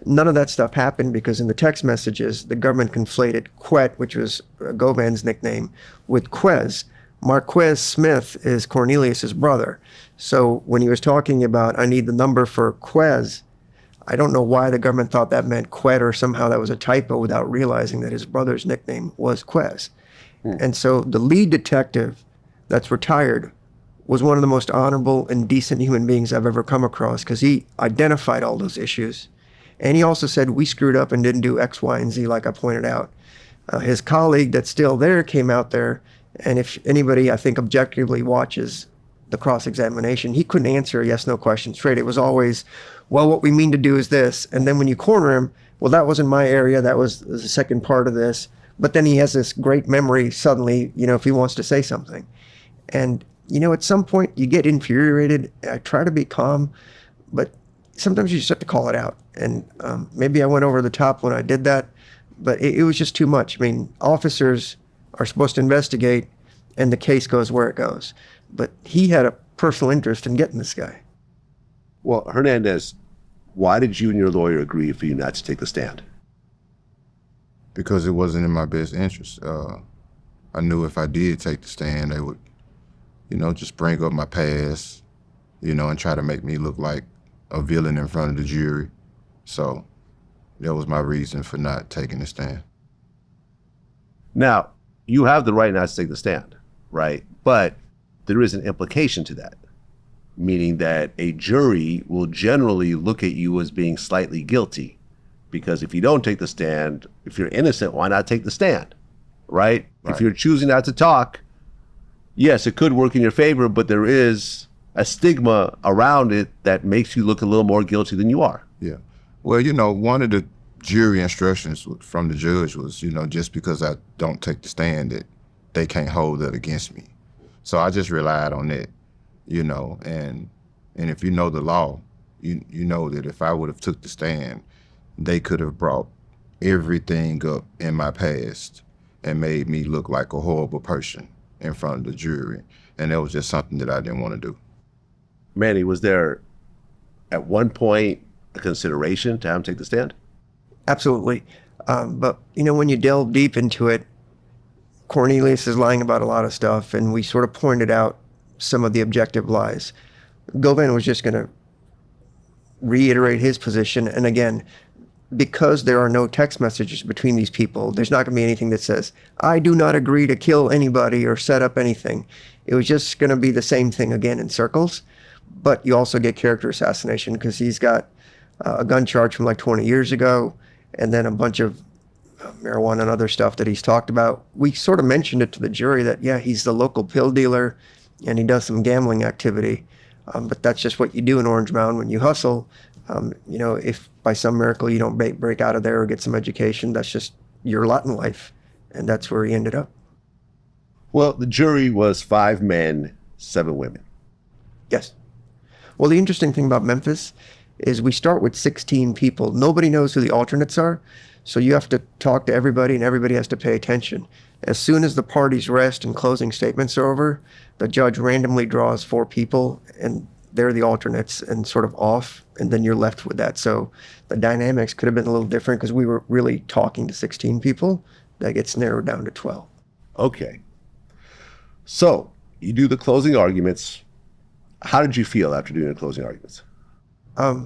none of that stuff happened because in the text messages, the government conflated Quet, which was Govan's nickname, with Quez. Marquez Smith is Cornelius's brother. So when he was talking about, I need the number for Quez, I don't know why the government thought that meant Quet or somehow that was a typo without realizing that his brother's nickname was Quez. And so the lead detective that's retired was one of the most honorable and decent human beings I've ever come across because he identified all those issues. And he also said, we screwed up and didn't do X, Y, and Z like I pointed out. His colleague that's still there came out there, and if anybody, I think, objectively watches the cross-examination, he couldn't answer a yes-no question straight. It was always, well, what we mean to do is this. And then when you corner him, well, that wasn't my area. That was the second part of this. But then he has this great memory suddenly, if he wants to say something. And, at some point you get infuriated. I try to be calm, but sometimes you just have to call it out. And maybe I went over the top when I did that, but it was just too much. I mean, officers are supposed to investigate and the case goes where it goes. But he had a personal interest in getting this guy. Well, Hernandez, why did you and your lawyer agree for you not to take the stand? Because it wasn't in my best interest. I knew if I did take the stand, they would, just bring up my past, and try to make me look like a villain in front of the jury. So that was my reason for not taking the stand. Now, you have the right not to take the stand, right? But there is an implication to that, meaning that a jury will generally look at you as being slightly guilty, because if you don't take the stand, if you're innocent, why not take the stand, right? If you're choosing not to talk, yes, it could work in your favor, but there is a stigma around it that makes you look a little more guilty than you are. Yeah. Well, one of the jury instructions from the judge was, just because I don't take the stand, that they can't hold that against me. So I just relied on that, and if you know the law, you know that if I would have took the stand, they could have brought everything up in my past and made me look like a horrible person in front of the jury. And that was just something that I didn't want to do. Manny, was there at one point a consideration to have him take the stand? Absolutely. But, when you delve deep into it, Cornelius is lying about a lot of stuff, and we sort of pointed out some of the objective lies. Govan was just going to reiterate his position. And again, because there are no text messages between these people, there's not going to be anything that says, I do not agree to kill anybody or set up anything. It was just going to be the same thing again in circles. But you also get character assassination because he's got a gun charge from like 20 years ago, and then a bunch of marijuana and other stuff that he's talked about. We sort of mentioned it to the jury that, yeah, he's the local pill dealer and he does some gambling activity. But that's just what you do in Orange Mound when you hustle. If by some miracle you don't break out of there or get some education, that's just your lot in life. And that's where he ended up. Well, the jury was 5 men, 7 women. Yes. Well, the interesting thing about Memphis is we start with 16 people. Nobody knows who the alternates are. So you have to talk to everybody and everybody has to pay attention. As soon as the parties rest and closing statements are over, the judge randomly draws 4 people and they're the alternates and sort of off, and then you're left with that. So the dynamics could have been a little different because we were really talking to 16 people. That gets narrowed down to 12. Okay. So you do the closing arguments. How did you feel after doing the closing arguments? I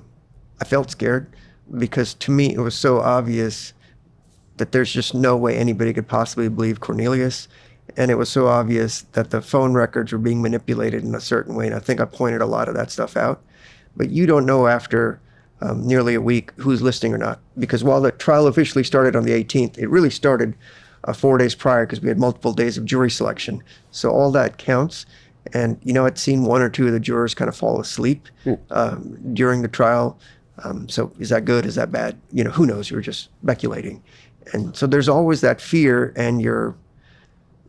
felt scared because to me it was so obvious that there's just no way anybody could possibly believe Cornelius. And it was so obvious that the phone records were being manipulated in a certain way. And I think I pointed a lot of that stuff out. But you don't know after nearly a week who's listening or not. Because while the trial officially started on the 18th, it really started 4 days prior because we had multiple days of jury selection. So all that counts. And, I'd seen 1 or 2 of the jurors kind of fall asleep during the trial. So is that good? Is that bad? Who knows? You're just speculating. And so there's always that fear, and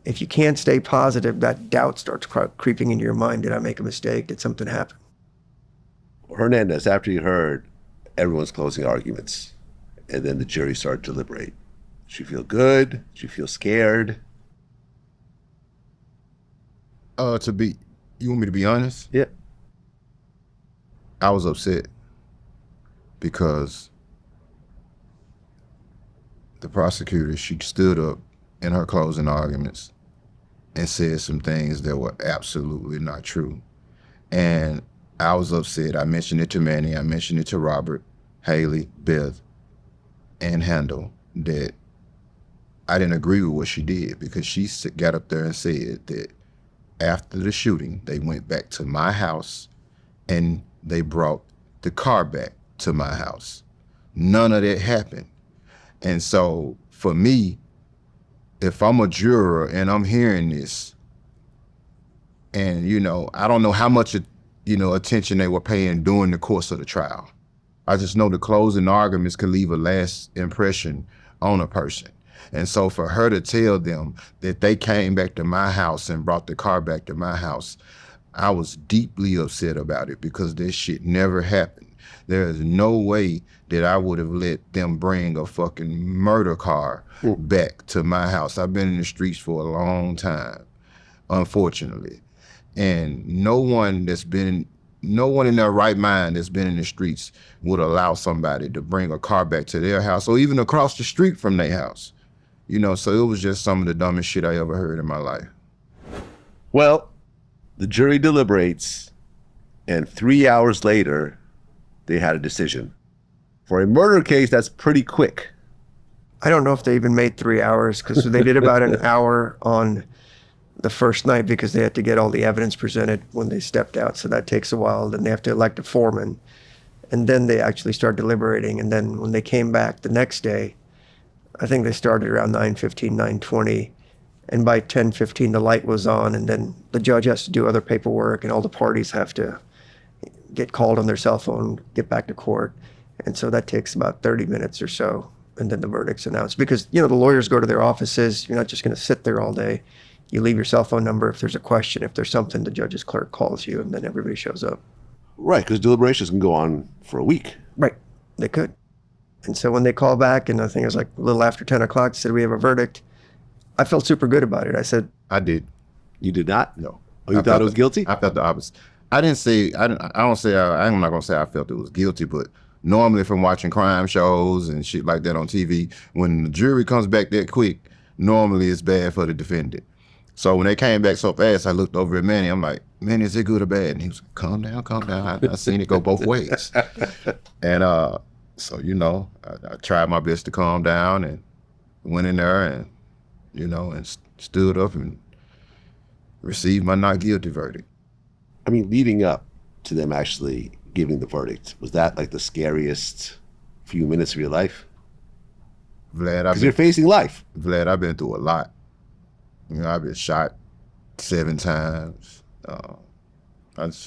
if you can't stay positive, that doubt starts creeping into your mind. Did I make a mistake? Did something happen? Hernandez, after you heard everyone's closing arguments and then the jury started to deliberate, did you feel good? Did you feel scared? You want me to be honest? Yeah. I was upset because the prosecutor, she stood up in her closing arguments and said some things that were absolutely not true. And I was upset. I mentioned it to Manny, I mentioned it to Robert, Haley, Beth, and Handel, that I didn't agree with what she did, because she got up there and said that after the shooting, they went back to my house and they brought the car back to my house. None of that happened. And so for me, if I'm a juror and I'm hearing this, and, I don't know how much, attention they were paying during the course of the trial. I just know the closing arguments can leave a last impression on a person. And so for her to tell them that they came back to my house and brought the car back to my house, I was deeply upset about it, because this shit never happened. There is no way that I would have let them bring a fucking murder car back to my house. I've been in the streets for a long time, unfortunately. And no one in their right mind that's been in the streets would allow somebody to bring a car back to their house or even across the street from their house. You know, so it was just some of the dumbest shit I ever heard in my life. Well, the jury deliberates, and 3 hours later, they had a decision. For a murder case, that's pretty quick. I don't know if they even made 3 hours, because they did about an hour on the first night because they had to get all the evidence presented when they stepped out. So that takes a while. Then they have to elect a foreman. And then they actually start deliberating. And then when they came back the next day, I think they started around 9:15, 9:20. And by 10:15, the light was on. And then the judge has to do other paperwork, and all the parties have to get called on their cell phone, get back to court. And so that takes about 30 minutes or so. And then the verdict's announced. Because, you know, the lawyers go to their offices. You're not just going to sit there all day. You leave your cell phone number if there's a question. If there's something, the judge's clerk calls you, and then everybody shows up. Right, because deliberations can go on for a week. Right, they could. And so when they call back, and I think it was like a little after 10 o'clock, said we have a verdict, I felt super good about it. I said, I did. You did not? No. Oh, you thought it was guilty? I felt the opposite. I'm not going to say I felt it was guilty, but normally from watching crime shows and shit like that on TV, when the jury comes back that quick, normally it's bad for the defendant. So when they came back so fast, I looked over at Manny. I'm like, Manny, is it good or bad? And he was like, calm down, calm down. I seen it go both ways. And so, you know, I tried my best to calm down and went in there and, you know, and stood up and received my not guilty verdict. I mean, leading up to them actually giving the verdict, was that like the scariest few minutes of your life? Vlad, Because you're facing life. Vlad, I've been through a lot. You know, I've been shot 7 times.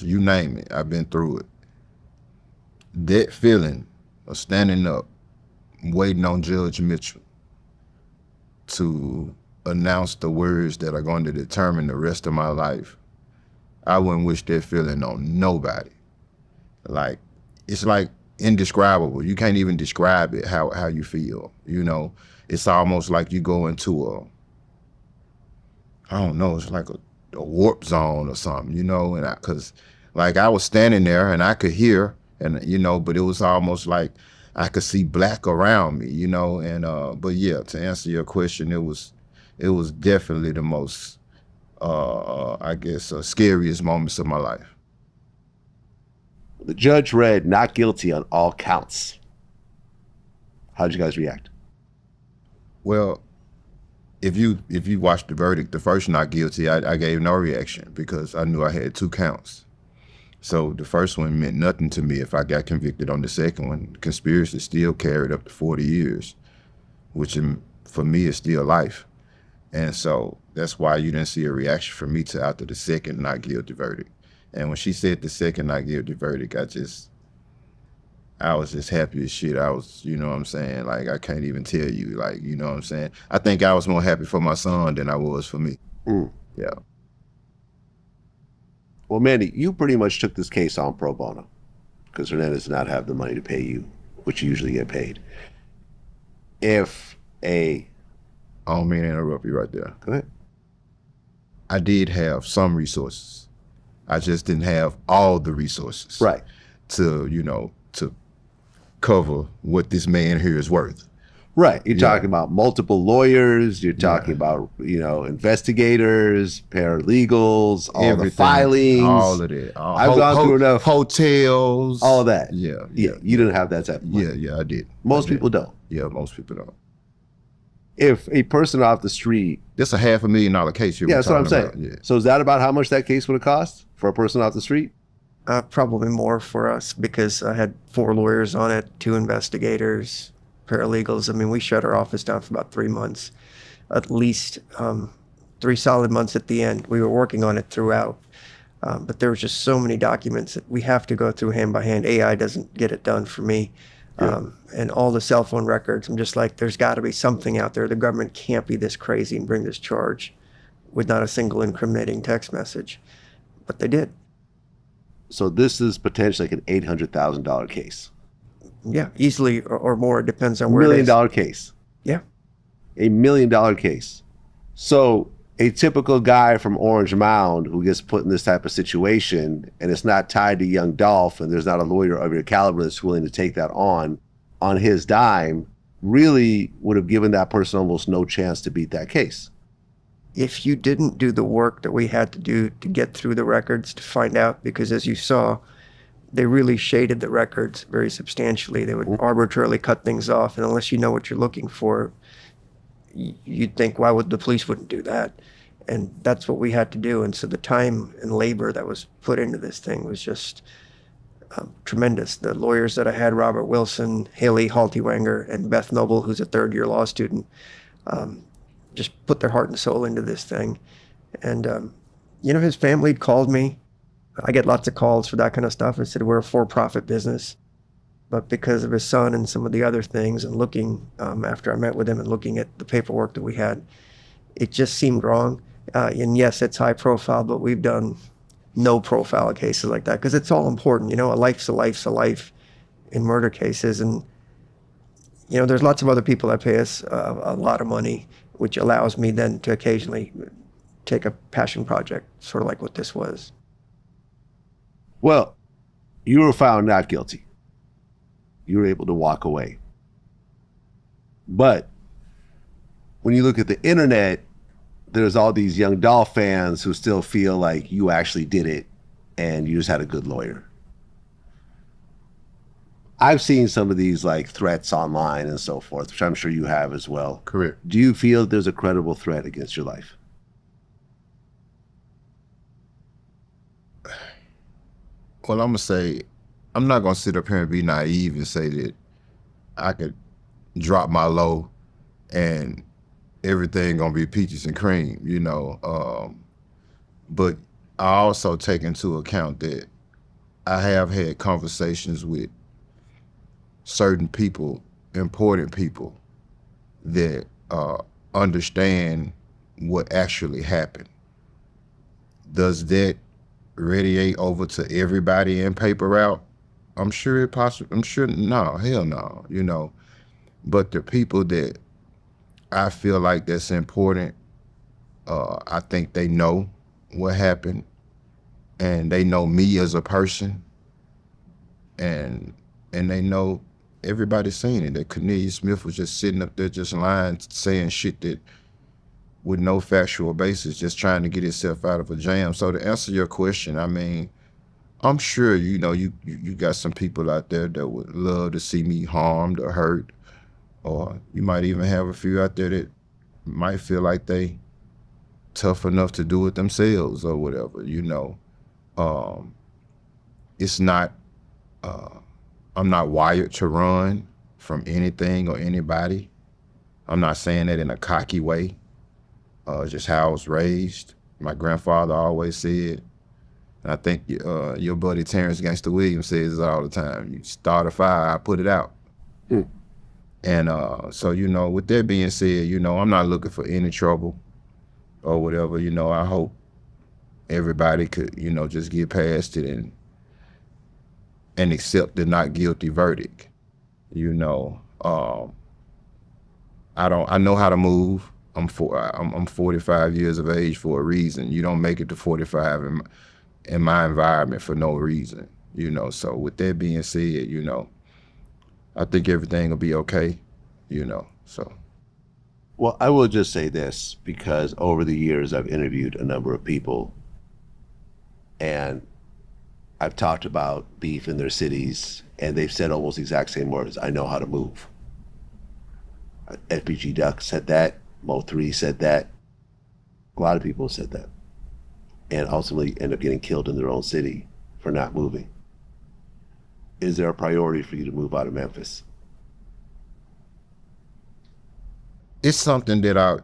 You name it, I've been through it. That feeling of standing up, waiting on Judge Mitchell to announce the words that are going to determine the rest of my life, I wouldn't wish that feeling on nobody. Like, it's like indescribable. You can't even describe it, how you feel, you know? It's almost like you go into I don't know, it's like a warp zone or something, you know? And because like I was standing there and I could hear, and you know, but it was almost like I could see black around me, you know? And but yeah, to answer your question, it was definitely the most I guess scariest moments of my life. The judge read not guilty on all counts. How did you guys react? Well, if you watch the verdict, the first not guilty, I gave no reaction because I knew I had 2 counts. So the first one meant nothing to me if I got convicted on the second one. Conspiracy still carried up to 40 years, which for me is still life. And so that's why you didn't see a reaction from me till after the second not guilty verdict. And when she said the second not guilty verdict, I was just happy as shit. I was, you know what I'm saying? Like, I can't even tell you, like, you know what I'm saying? I think I was more happy for my son than I was for me. Yeah. Well, Manny, you pretty much took this case on pro bono because Hernandez did not have the money to pay you, which you usually get paid. I don't mean to interrupt you right there. Go ahead. I did have some resources. I just didn't have all the resources. Right. To, you know, to cover what this man here is worth. Right. You're talking about multiple lawyers. You're talking about, you know, investigators, paralegals, all everything, the filings. All of that. I've gone through enough. Hotels. All of that. Yeah. You didn't have that type of money. Yeah, I did. Most people don't. Yeah, most people don't. If a person off the street. That's a $500,000 case here. Yeah, that's what I'm saying. Yeah. So is that about how much that case would have cost for a person off the street? Probably more for us because I had 4 lawyers on it, 2 investigators, paralegals. I mean, we shut our office down for about 3 months, at least 3 solid months at the end. We were working on it throughout, but there was just so many documents that we have to go through hand by hand. AI doesn't get it done for me. And all the cell phone records, I'm just like, there's got to be something out there. The government can't be this crazy and bring this charge with not a single incriminating text message. But they did. So this is potentially like an $800,000 case. Yeah, easily or more. It depends on where $1 million case. Yeah. $1 million case. So a typical guy from Orange Mound who gets put in this type of situation, and it's not tied to Young Dolph, and there's not a lawyer of your caliber that's willing to take that on his dime, really would have given that person almost no chance to beat that case. If you didn't do the work that we had to do to get through the records to find out, because as you saw, they really shaded the records very substantially. They would arbitrarily cut things off, and unless you know what you're looking for, you'd think, why would the police wouldn't do that? And that's what we had to do. And so the time and labor that was put into this thing was just tremendous. The lawyers that I had, Robert Wilson, Haley Haltiwanger, and Beth Noble, who's a third-year law student, just put their heart and soul into this thing. And, his family had called me. I get lots of calls for that kind of stuff. I said, we're a for-profit business. But because of his son and some of the other things, and looking, after I met with him and looking at the paperwork that we had, it just seemed wrong. And yes, it's high profile, but we've done no profile cases like that because it's all important. A life's a life in murder cases. And, there's lots of other people that pay us a lot of money, which allows me then to occasionally take a passion project, sort of like what this was. Well, you were found not guilty. You were able to walk away. But when you look at the internet, there's all these Young Dolph fans who still feel like you actually did it and you just had a good lawyer. I've seen some of these like threats online and so forth, which I'm sure you have as well. Correct. Do you feel there's a credible threat against your life? Well, I'm going to say, I'm not going to sit up here and be naive and say that I could drop my low and everything going to be peaches and cream, but I also take into account that I have had conversations with certain people, important people, that understand what actually happened. Does that radiate over to everybody in paper route? I'm sure no, hell no, but the people that I feel like that's important, I think they know what happened, and they know me as a person, and they know everybody's seen it, that Cornelius Smith was just sitting up there just lying, saying shit that with no factual basis, just trying to get himself out of a jam. So to answer your question, I mean, I'm sure, you got some people out there that would love to see me harmed or hurt, or you might even have a few out there that might feel like they tough enough to do it themselves or whatever, It's not, I'm not wired to run from anything or anybody. I'm not saying that in a cocky way. Just how I was raised. My grandfather always said, and I think your buddy Terrence Gangster Williams says it all the time, you start a fire, I put it out. And so, with that being said, I'm not looking for any trouble or whatever. I hope everybody could, just get past it and accept the not guilty verdict. I know how to move. I'm 45 years of age for a reason. You don't make it to 45 in my environment for no reason, So with that being said, I think everything will be okay, so. Well, I will just say this, because over the years I've interviewed a number of people and I've talked about beef in their cities, and they've said almost the exact same words. I know how to move. FBG Duck said that. Mo3 said that. A lot of people said that, and ultimately end up getting killed in their own city for not moving. Is there a priority for you to move out of Memphis? It's something that I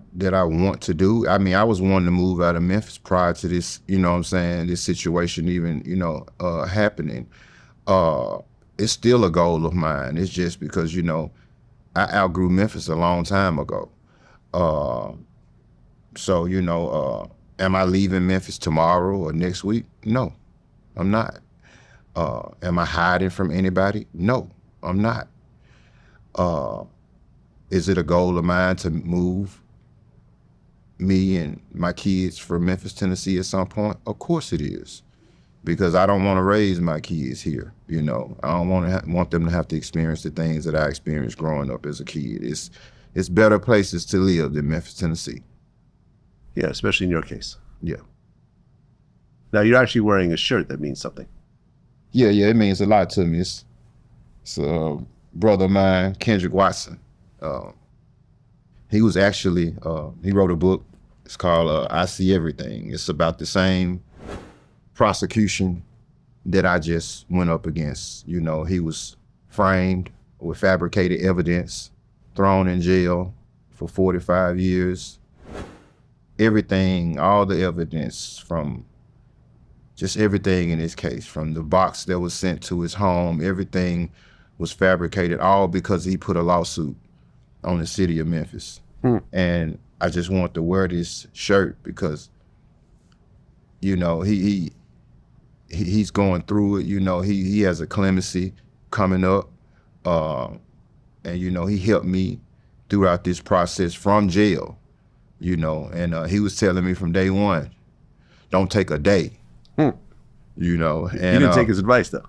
want to do. I mean, I was wanting to move out of Memphis prior to this, this situation even, happening. It's still a goal of mine. It's just because, I outgrew Memphis a long time ago. So, am I leaving Memphis tomorrow or next week? No, I'm not. Am I hiding from anybody? No, I'm not. Is it a goal of mine to move me and my kids from Memphis, Tennessee at some point? Of course it is. Because I don't want to raise my kids here, you know. I don't want them to have to experience the things that I experienced growing up as a kid. It's better places to live than Memphis, Tennessee. Yeah, especially in your case. Yeah. Now, you're actually wearing a shirt that means something. Yeah, it means a lot to me. It's a brother of mine, Kendrick Watson. He was actually, he wrote a book. It's called I See Everything. It's about the same prosecution that I just went up against. You know, he was framed with fabricated evidence, thrown in jail for 45 years. Everything, all the evidence from just everything in his case, from the box that was sent to his home, everything was fabricated, all because he put a lawsuit on the city of Memphis. And I just want to wear this shirt because, you know, he's going through it. You know, he has a clemency coming up. And, you know, he helped me throughout this process from jail, you know, and he was telling me from day one, don't take a day, you know. And, you didn't take his advice, though.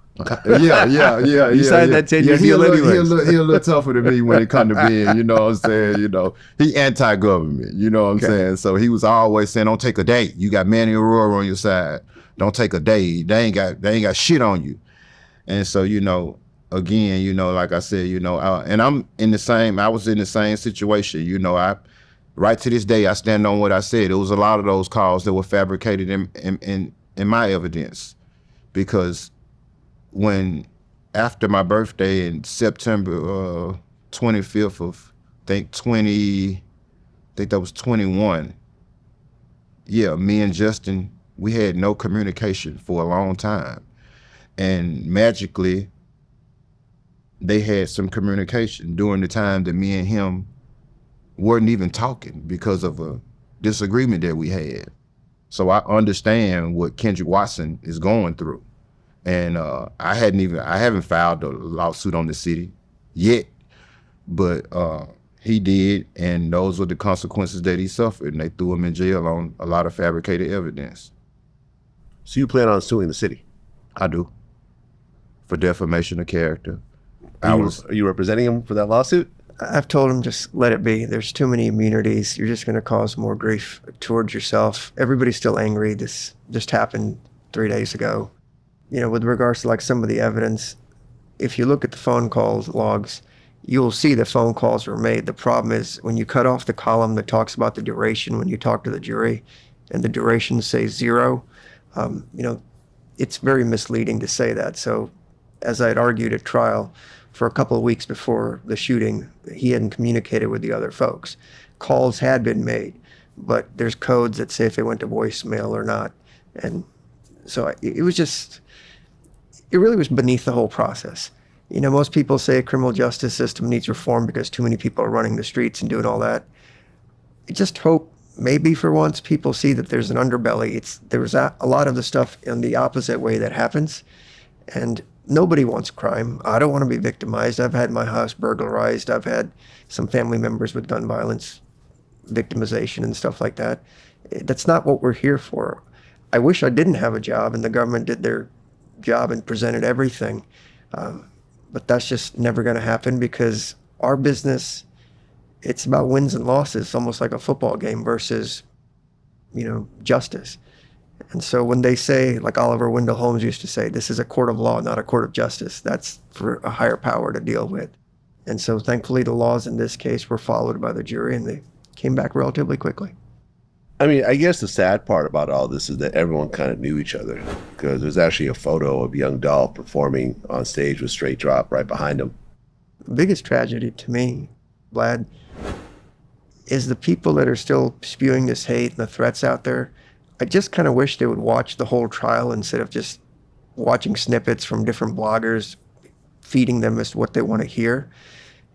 Yeah. You signed that 10-year deal anyway. He a little tougher than me when it come to being, you know what I'm saying, you know. He anti-government, you know what I'm saying? So he was always saying, don't take a day. You got Manny Aurora on your side. Don't take a day. They ain't got shit on you. And so, you know, again, you know, like I said, you know, and I was in the same situation, you know. Right to this day, I stand on what I said. It was a lot of those calls that were fabricated in my evidence, because when after my birthday in September 25th of I think that was 21. Yeah, me and Justin, we had no communication for a long time, and magically they had some communication during the time that me and him weren't even talking because of a disagreement that we had. So I understand what Kendrick Watson is going through. And I haven't filed a lawsuit on the city yet, but he did, and those were the consequences that he suffered, and they threw him in jail on a lot of fabricated evidence. So you plan on suing the city? I do, for defamation of character. Are you representing him for that lawsuit? I've told him just let it be. There's too many immunities. You're just going to cause more grief towards yourself. Everybody's still angry. This just happened 3 days ago. You know, with regards to like some of the evidence, if you look at the phone calls logs, you'll see the phone calls were made. The problem is when you cut off the column that talks about the duration, when you talk to the jury and the duration says 0, you know, it's very misleading to say that. So as I had argued at trial, for a couple of weeks before the shooting, he hadn't communicated with the other folks. Calls had been made, but there's codes that say if they went to voicemail or not. And so it was just, it really was beneath the whole process. You know, most people say a criminal justice system needs reform because too many people are running the streets and doing all that. I just hope maybe for once people see that there's an underbelly. There was a lot of the stuff in the opposite way that happens, and nobody wants crime. I don't want to be victimized. I've had my house burglarized. I've had some family members with gun violence, victimization and stuff like that. That's not what we're here for. I wish I didn't have a job and the government did their job and presented everything. But that's just never going to happen because our business, it's about wins and losses, almost like a football game versus, you know, justice. And so when they say, like Oliver Wendell Holmes used to say, this is a court of law, not a court of justice, that's for a higher power to deal with. And so thankfully the laws in this case were followed by the jury and they came back relatively quickly. I mean, I guess the sad part about all this is that everyone kind of knew each other, because there's actually a photo of Young Dolph performing on stage with Straight Drop right behind him. The biggest tragedy to me, Vlad, is the people that are still spewing this hate and the threats out there. I just kind of wish they would watch the whole trial instead of just watching snippets from different bloggers, feeding them as to what they want to hear.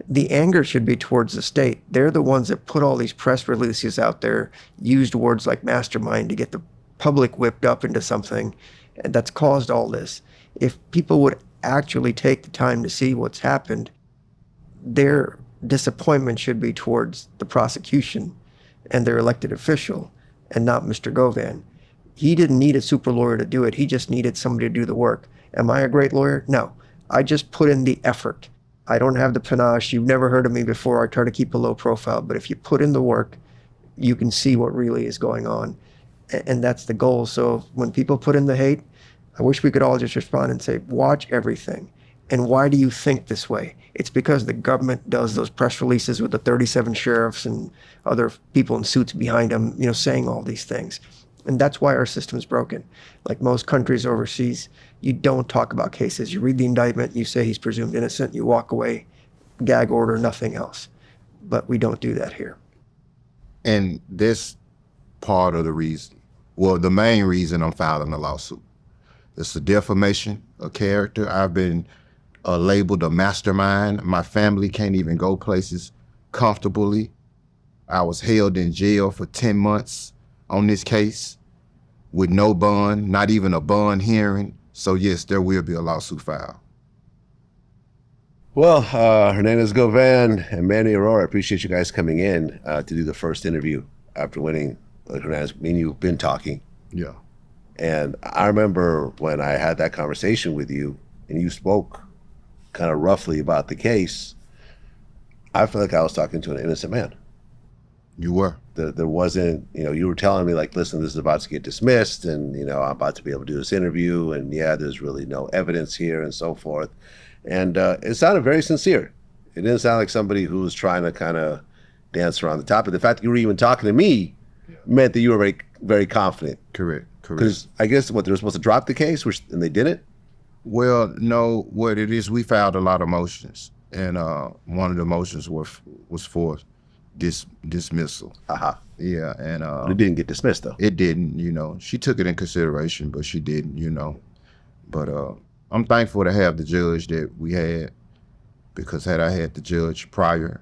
The anger should be towards the state. They're the ones that put all these press releases out there, used words like mastermind to get the public whipped up into something, and that's caused all this. If people would actually take the time to see what's happened, their disappointment should be towards the prosecution and their elected official, and not Mr. Govan. He didn't need a super lawyer to do it. He just needed somebody to do the work. Am I a great lawyer? No. I just put in the effort. I don't have the panache. You've never heard of me before. I try to keep a low profile. But if you put in the work, you can see what really is going on. And that's the goal. So when people put in the hate, I wish we could all just respond and say, watch everything. And why do you think this way? It's because the government does those press releases with the 37 sheriffs and other people in suits behind them, saying all these things. And that's why our system's broken. Like most countries overseas, you don't talk about cases. You read the indictment, you say he's presumed innocent, you walk away, gag order, nothing else. But we don't do that here. And this part of the reason, well, the main reason I'm filing a lawsuit. It's the defamation of character. I've been labeled a mastermind. My family can't even go places comfortably. I was held in jail for 10 months on this case with no bond, not even a bond hearing. So yes, there will be a lawsuit filed. Well, Hernandez Govan and Manny Aurora, I appreciate you guys coming in to do the first interview after winning. Hernandez, me and you've been talking. Yeah. And I remember when I had that conversation with you and you spoke kind of roughly about the case, I felt like I was talking to an innocent man. You were. There wasn't, you were telling me like, listen, this is about to get dismissed and, I'm about to be able to do this interview and yeah, there's really no evidence here and so forth. And it sounded very sincere. It didn't sound like somebody who was trying to kind of dance around the topic. The fact that you were even talking to me meant that you were very, very confident. Correct. Because I guess they were supposed to drop the case, and they didn't? Well, no, what it is, we filed a lot of motions. And one of the motions was for dismissal. Uh-huh. Yeah, and It didn't get dismissed, though. It didn't, She took it in consideration, but she didn't, But I'm thankful to have the judge that we had, because had I had the judge prior,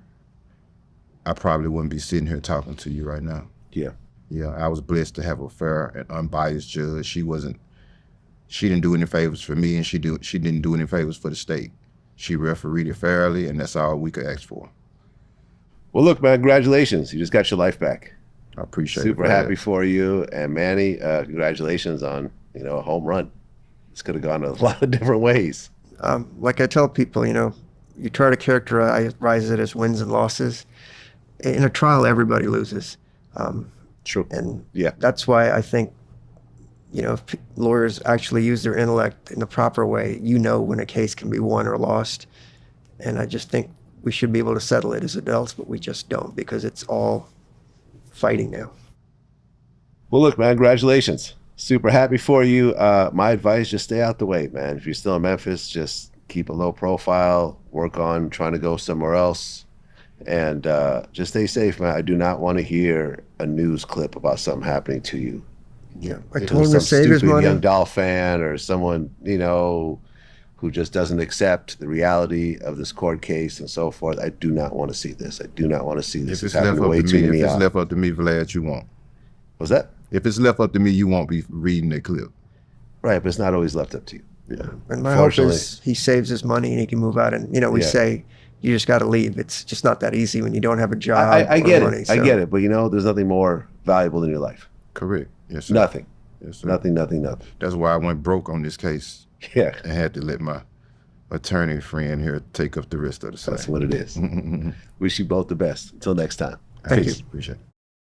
I probably wouldn't be sitting here talking to you right now. Yeah. Yeah, I was blessed to have a fair and unbiased judge. She didn't do any favors for me, and she didn't do any favors for the state. She refereed it fairly, and that's all we could ask for. Well, look, man, congratulations. You just got your life back. I appreciate it. Super happy for you. And Manny, congratulations on, a home run. This could have gone a lot of different ways. Like I tell people, you try to characterize it as wins and losses. In a trial, everybody loses. True. And yeah, that's why I think, if lawyers actually use their intellect in the proper way, when a case can be won or lost. And I just think we should be able to settle it as adults, but we just don't, because it's all fighting now. Well, look, man, congratulations. Super happy for you. My advice, just stay out the way, man. If you're still in Memphis, just keep a low profile, work on trying to go somewhere else, and just stay safe, man. I do not want to hear a news clip about something happening to you. Yeah, I told him to save his money. Young Dolph fan or someone, who just doesn't accept the reality of this court case and so forth. I do not want to see this. I do not want to see this. If it's left up to me, Vlad, you won't. What's that? If it's left up to me, you won't be reading that clip. Right, but it's not always left up to you. Yeah. And my hope is he saves his money and he can move out. And, we say, you just got to leave. It's just not that easy when you don't have a job. I get money, it. I get it. But, there's nothing more valuable than your life. Correct. Yes, sir. Nothing. Yes, sir. Nothing. That's why I went broke on this case. Yeah. And had to let my attorney friend here take up the rest of the side. That's what it is. Wish you both the best. Until next time. Thank you. Appreciate it.